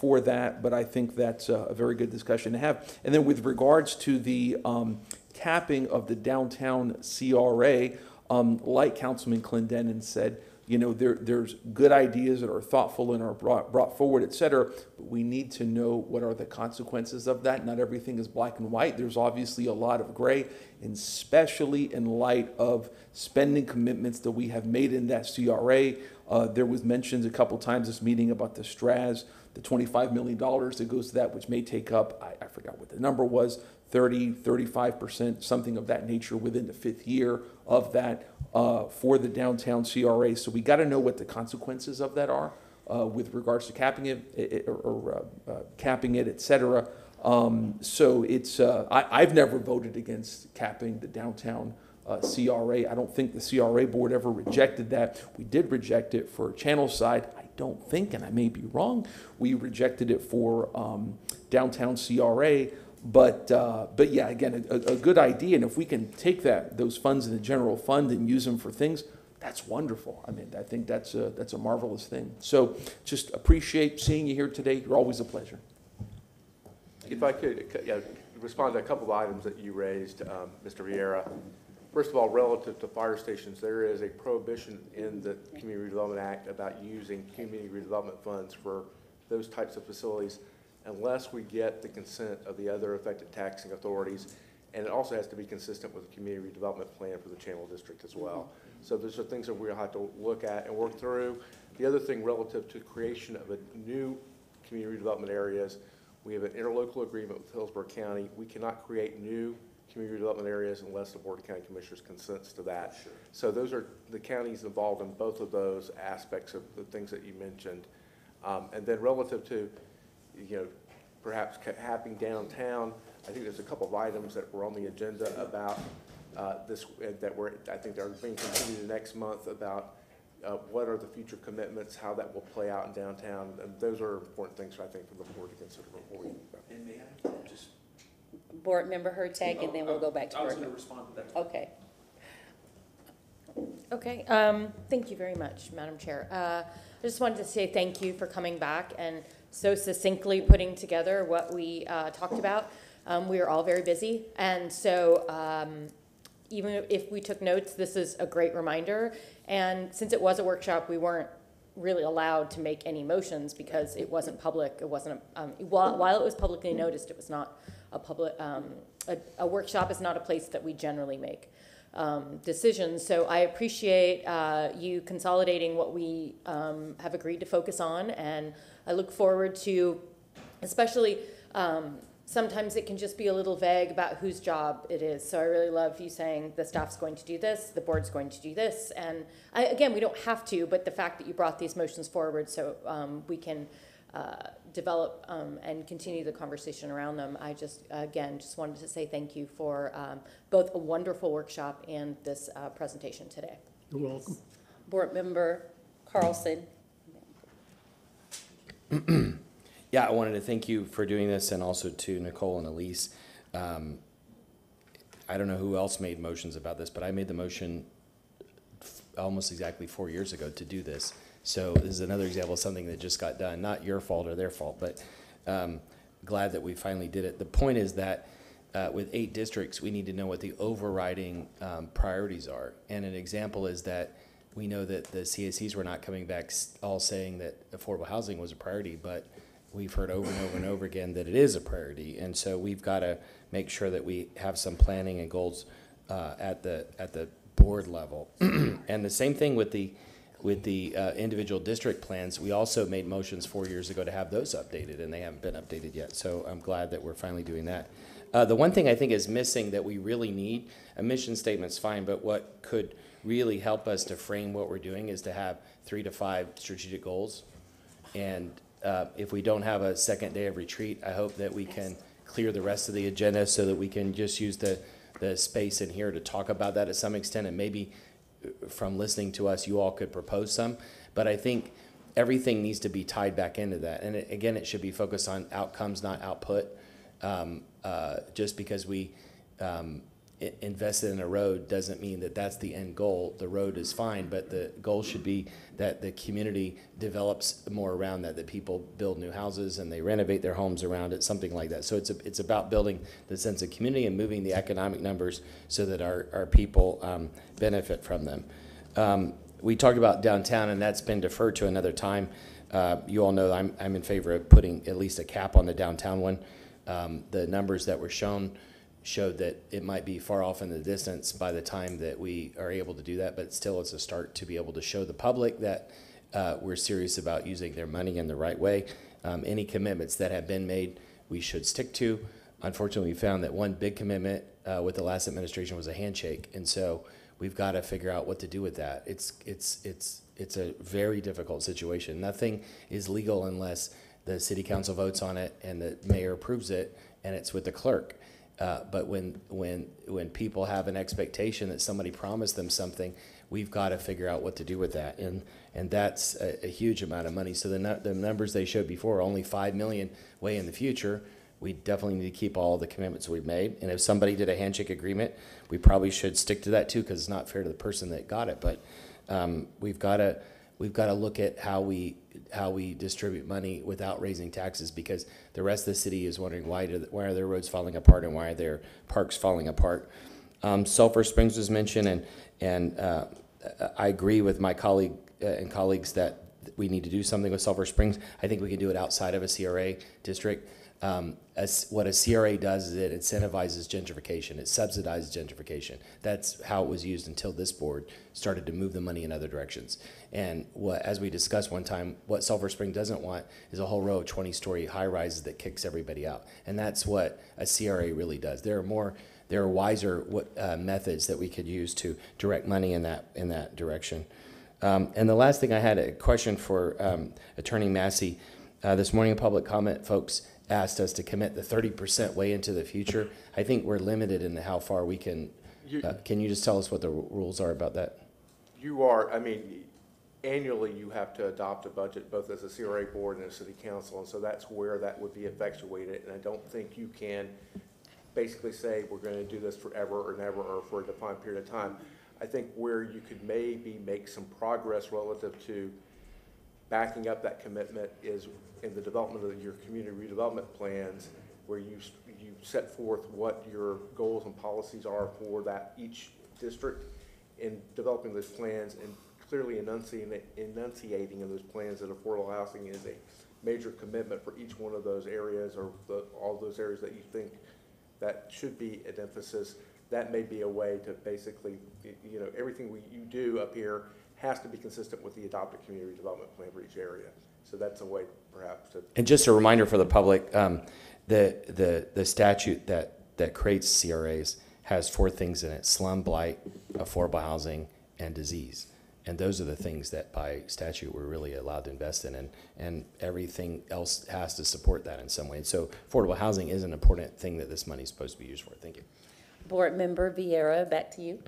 for that, but I think that's a very good discussion to have. And then with regards to the capping of the downtown CRA, like Councilman Clendenin said, there's good ideas that are thoughtful and are brought forward, et cetera, but we need to know what are the consequences of that. Not everything is black and white. There's obviously a lot of gray, and especially in light of spending commitments that we have made in that CRA. There was mentioned a couple times this meeting about the STRAS, the $25 million that goes to that, which may take up, I forgot what the number was, 35%, something of that nature within the 5th year of that for the downtown CRA. So we got to know what the consequences of that are with regards to capping it or capping it, et cetera. So it's, I've never voted against capping the downtown CRA. I don't think the CRA board ever rejected that. We did reject it for Channel Side. I don't think, and I may be wrong, we rejected it for downtown CRA. But yeah, again, a good idea. And if we can take those funds in the general fund and use them for things, that's wonderful. I mean, I think that's a marvelous thing. So just appreciate seeing you here today. You're always a pleasure. If I could respond to a couple of items that you raised, Mr. Vieira. First of all, relative to fire stations, there is a prohibition in the Community Redevelopment Act about using community redevelopment funds for those types of facilities unless we get the consent of the other affected taxing authorities. And it also has to be consistent with the community redevelopment plan for the Channel District as well. So those are things that we'll have to look at and work through. The other thing relative to creation of a new community redevelopment areas, we have an interlocal agreement with Hillsborough County. We cannot create new community development areas unless the Board of County Commissioners consents to that. Sure. So those are the counties involved in both of those aspects of the things that you mentioned. And then relative to, perhaps capping downtown, I think there's a couple of items that were on the agenda about this I think are being continued next month about what are the future commitments, how that will play out in downtown, and those are important things I think for the board to consider before we. And may I just. Board Member Hertag, and then we'll go back to. I was going to respond to that. Okay. Okay. Thank you very much, Madam Chair. I just wanted to say thank you for coming back and so succinctly putting together what we talked about. We are all very busy, and so even if we took notes, this is a great reminder. And since it was a workshop, we weren't really allowed to make any motions because it wasn't public. It wasn't while it was publicly noticed, it was not a public. A workshop is not a place that we generally make decisions. So I appreciate you consolidating what we have agreed to focus on, and I look forward to, especially. Sometimes it can just be a little vague about whose job it is. So I really love you saying the staff's going to do this, the board's going to do this. And again, we don't have to, but the fact that you brought these motions forward so we can develop and continue the conversation around them. I just wanted to say thank you for both a wonderful workshop and this presentation today. You're welcome. Board Member Carlson. Yeah, I wanted to thank you for doing this, and also to Nicole and Elise. I don't know who else made motions about this, but I made the motion almost exactly 4 years ago to do this. So this is another example of something that just got done. Not your fault or their fault, but glad that we finally did it. The point is that with 8 districts, we need to know what the overriding priorities are. And an example is that we know that the CACs were not coming back all saying that affordable housing was a priority, but we've heard over and over and over again that it is a priority, and so we've got to make sure that we have some planning and goals at the board level. And the same thing with the individual district plans. We also made motions 4 years ago to have those updated, and they haven't been updated yet. So I'm glad that we're finally doing that. The one thing I think is missing that we really need, a mission statement's fine, but what could really help us to frame what we're doing is to have 3 to 5 strategic goals. And if we don't have a second day of retreat, I hope that we can clear the rest of the agenda so that we can just use the space in here to talk about that to some extent, and maybe from listening to us, you all could propose some. But I think everything needs to be tied back into that. And again, it should be focused on outcomes, not output. Just because we invested in a road doesn't mean that that's the end goal. The road is fine, but the goal should be that the community develops more around that people build new houses and they renovate their homes around it, something like that. So it's about building the sense of community and moving the economic numbers so that our people benefit from them. We talked about downtown, and that's been deferred to another time. You all know I'm in favor of putting at least a cap on the downtown one. The numbers that were showed that it might be far off in the distance by the time that we are able to do that, but still it's a start to be able to show the public that we're serious about using their money in the right way. Any commitments that have been made, we should stick to. unfortunately, we found that one big commitment with the last administration was a handshake, and so we've got to figure out what to do with that. It's a very difficult situation. Nothing is legal unless the city council votes on it and the mayor approves it, and it's with the clerk. But when people have an expectation that somebody promised them something, we've got to figure out what to do with that, and that's a huge amount of money. So the numbers they showed before, only 5 million way in the future. We definitely need to keep all the commitments we've made. And if somebody did a handshake agreement, we probably should stick to that too, because it's not fair to the person that got it. But we've got to look at how we distribute money without raising taxes, because the rest of the city is wondering why are their roads falling apart and why are their parks falling apart. Sulphur Springs was mentioned, and I agree with my colleague and colleagues that we need to do something with Sulphur Springs. I think we can do it outside of a CRA district. What a CRA does is it incentivizes gentrification. It subsidizes gentrification. That's how it was used until this board started to move the money in other directions. And as we discussed one time, what Sulphur Spring doesn't want is a whole row of 20-story high-rises that kicks everybody out. And that's what a CRA really does. There are wiser methods that we could use to direct money in that direction. And the last thing, I had a question for Attorney Massey. This morning in public comment, folks asked us to commit the 30% way into the future. I think we're limited in how far we can. Can you just tell us what the rules are about that? You are, I mean, annually you have to adopt a budget both as a CRA board and a city council, and so that's where that would be effectuated. And I don't think you can basically say we're going to do this forever or never or for a defined period of time. I think where you could maybe make some progress relative to backing up that commitment is in the development of your community redevelopment plans, where you set forth what your goals and policies are for that each district in developing those plans, and clearly enunciating in those plans that affordable housing is a major commitment for each one of those areas, or all those areas that you think that should be an emphasis. That may be a way to basically, everything you do up here has to be consistent with the adopted community development plan for each area. So that's a way perhaps to. And just a reminder for the public, the statute that creates CRAs has 4 things in it: slum, blight, affordable housing, and disease. And those are the things that by statute we're really allowed to invest in, and everything else has to support that in some way. And so affordable housing is an important thing that this money is supposed to be used for. Thank you. Board Member Vieira, back to you.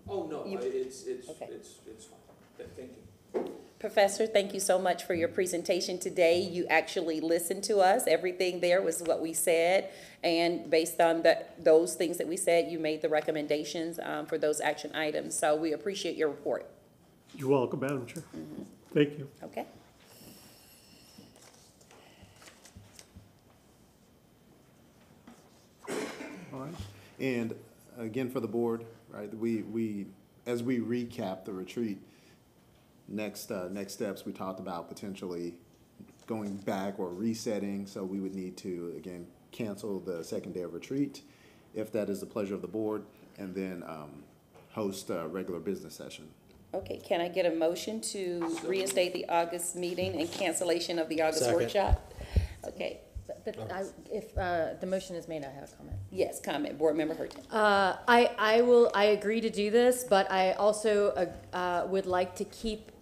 Oh, no, it's Okay. it's fine. Thank you. Professor, thank you so much for your presentation today. You actually listened to us. Everything there was what we said. And based on those things that we said, you made the recommendations for those action items. So we appreciate your report. You're welcome, Madam Chair. Thank you. Okay. All right. And again, for the board, right, we as we recap the retreat, next steps, we talked about potentially going back or resetting. So we would need to, again, cancel the second day of retreat, if that is the pleasure of the board, and then host a regular business session. Okay, can I get a motion to reinstate the August meeting and cancellation of the August workshop? Okay, But if the motion is made, I have a comment. yes, comment, Board Member Hurton. I agree to do this, but I also would like to keep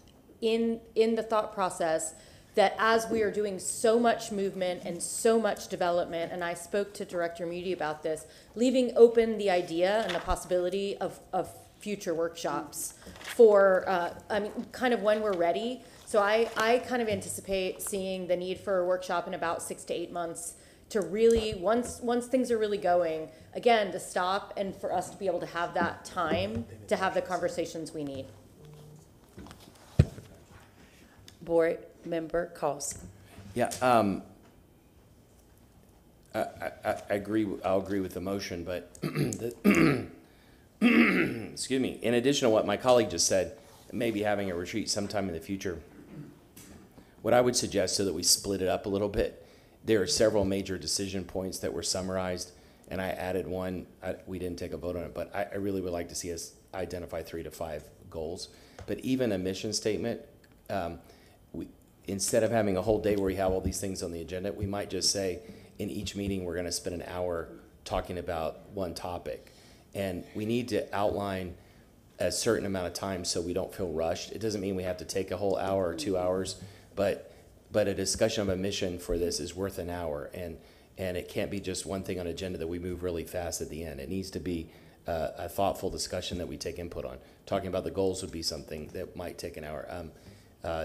in the thought process that as we are doing so much movement and so much development, and I spoke to Director Moody about this, leaving open the idea and the possibility of future workshops for, kind of when we're ready. So I kind of anticipate seeing the need for a workshop in about 6 to 8 months to really, once things are really going, again, to stop and for us to be able to have that time to have the conversations we need. Board Member Cost. Yeah, I agree. I'll agree with the motion, but excuse me. In addition to what my colleague just said, maybe having a retreat sometime in the future. What I would suggest, so that we split it up a little bit, there are several major decision points that were summarized, and I added one. We didn't take a vote on it, but I really would like to see us identify 3 to 5 goals. But even a mission statement, instead of having a whole day where we have all these things on the agenda, we might just say, in each meeting, we're gonna spend an hour talking about one topic. And we need to outline a certain amount of time so we don't feel rushed. It doesn't mean we have to take a whole hour or 2 hours, but a discussion of a mission for this is worth an hour, and it can't be just one thing on agenda that we move really fast at the end. It needs to be a thoughtful discussion that we take input on. Talking about the goals would be something that might take an hour.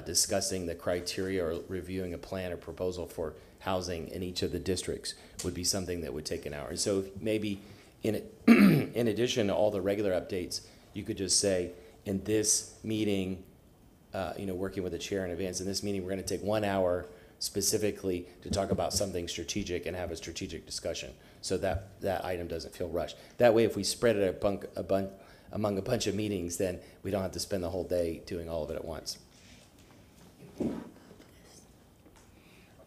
Discussing the criteria or reviewing a plan or proposal for housing in each of the districts would be something that would take an hour. And so maybe in addition to all the regular updates, you could just say, in this meeting, working with the chair in advance, in this meeting, we're going to take 1 hour specifically to talk about something strategic and have a strategic discussion, so that item doesn't feel rushed. That way, if we spread it among a bunch of meetings, then we don't have to spend the whole day doing all of it at once.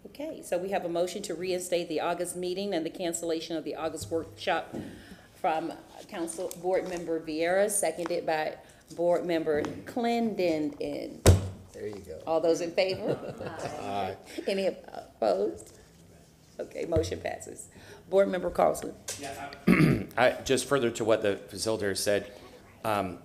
Okay, so we have a motion to reinstate the August meeting and the cancellation of the August workshop from Board Member Vieira, seconded by Board Member Clendon. There you go. All those in favor? Aye. Any opposed? Okay, motion passes. Board Member Carlson. Just further to what the facilitator said, I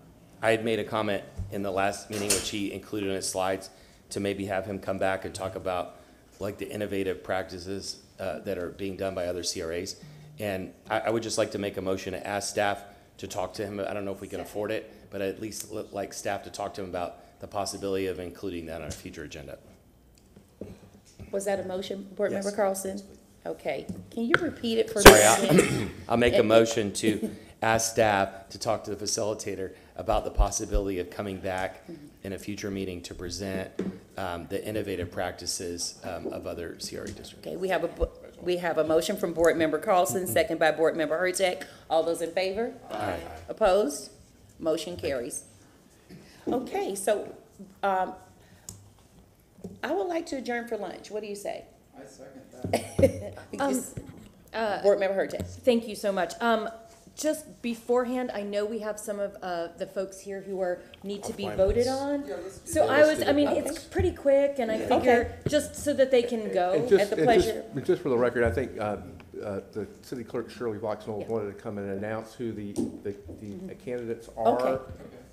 had made a comment in the last meeting, which he included in his slides, to maybe have him come back and talk about like the innovative practices that are being done by other CRAs. And I would just like to make a motion to ask staff to talk to him. I don't know if we can afford it, but at least like staff to talk to him about the possibility of including that on a future agenda. Was that a motion, Board Yes. Member Carlson? Okay, can you repeat it for Sorry, me? I'll make a motion to ask staff to talk to the facilitator about the possibility of coming back in a future meeting to present the innovative practices of other CRA districts. Okay, we have a motion from Board Member Carlson, second by Board Member Hurtak. All those in favor? Aye. Opposed? Motion carries. Okay, so I would like to adjourn for lunch. What do you say? I second that. Board Member Hurtak. Thank you so much. Just beforehand, I know we have some of the folks here who need to be voted on. So it's pretty quick, and I figure just so that they can go at the pleasure. Just for the record, I think the city clerk Shirley Fox-Knowles wanted to come and announce who the candidates are. Okay.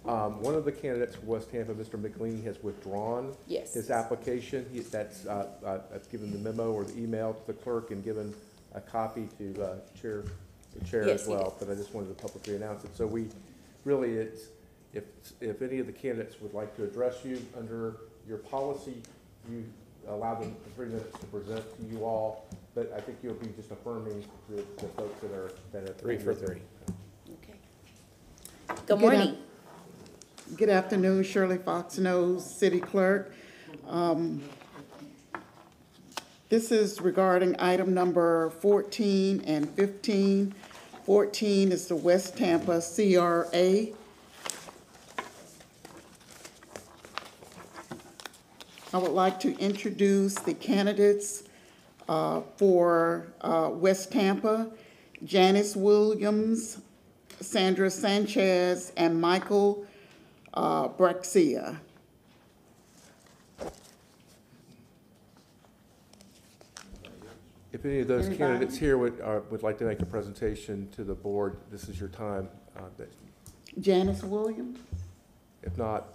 One of the candidates for West Tampa, Mr. McLean, has withdrawn Yes. his application. I've given the memo or the email to the clerk and given a copy to the chair Yes, as well, but I just wanted to publicly announce it. So we really, if any of the candidates would like to address you under your policy, you allow them 3 minutes to present to you all, but I think you'll be just affirming the folks that are 3 for 3. Okay. Good morning. Good afternoon, Shirley Fox-Knowles, City Clerk. This is regarding item number 14 and 15. 14 is the West Tampa CRA. I would like to introduce the candidates for West Tampa: Janice Williams, Sandra Sanchez, and Michael Brexia. If any of those candidates here would like to make a presentation to the board, this is your time. Janice Williams? If not,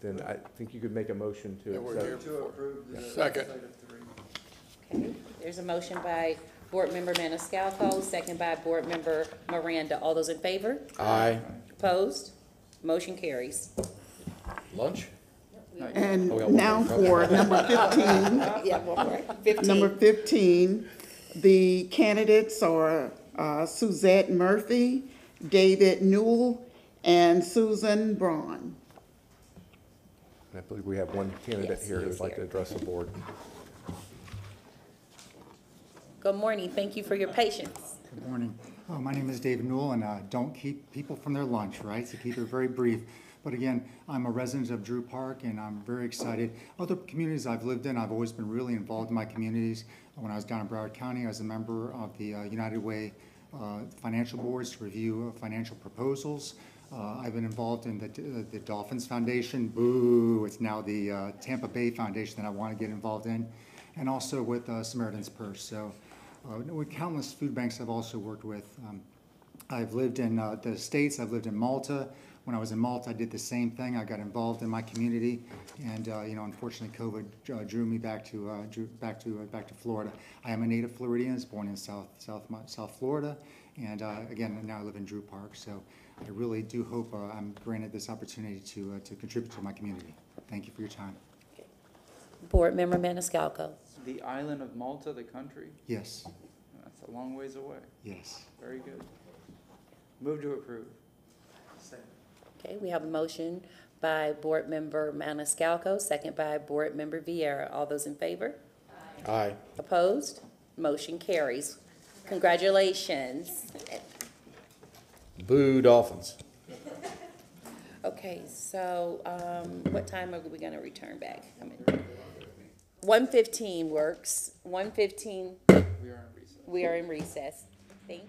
then I think you could make a motion to accept. To approve the Second. Okay, there's a motion by Board Member Maniscalco, second by Board Member Miranda. All those in favor? Aye. Opposed? Motion carries. Lunch? And we got one now more. for number 15. Yeah, one more. 15. Number 15, the candidates are Suzette Murphy, David Newell, and Susan Braun. I believe we have one candidate Yes, here he who is would like to here. address the board. Good morning. Thank you for your patience. Good morning. My name is David Newell, and don't keep people from their lunch, right? So keep it very brief. But again, I'm a resident of Drew Park, and I'm very excited. Other communities I've lived in, I've always been really involved in my communities. When I was down in Broward County, I was a member of the United Way financial boards to review financial proposals. I've been involved in the Dolphins Foundation. Boo! It's now the Tampa Bay Foundation that I want to get involved in. and also with Samaritan's Purse. So with countless food banks I've also worked with. I've lived in the States, I've lived in Malta. When I was in Malta, I did the same thing. I got involved in my community, and unfortunately, COVID drew me back to Florida. I am a native Floridian. I was born in South Florida, and again, now I live in Drew Park. So I really do hope I'm granted this opportunity to contribute to my community. Thank you for your time. Board Member Maniscalco. The island of Malta, the country? Yes. That's a long ways away. Yes. Very good. Move to approve. Okay, we have a motion by Board Member Maniscalco, second by Board Member Vieira. All those in favor? Aye. Opposed? Motion carries. Congratulations. Boo Dolphins. Okay, so what time are we gonna return back? 1:15 works. 1:15. We are in recess. We are in recess. Thank you.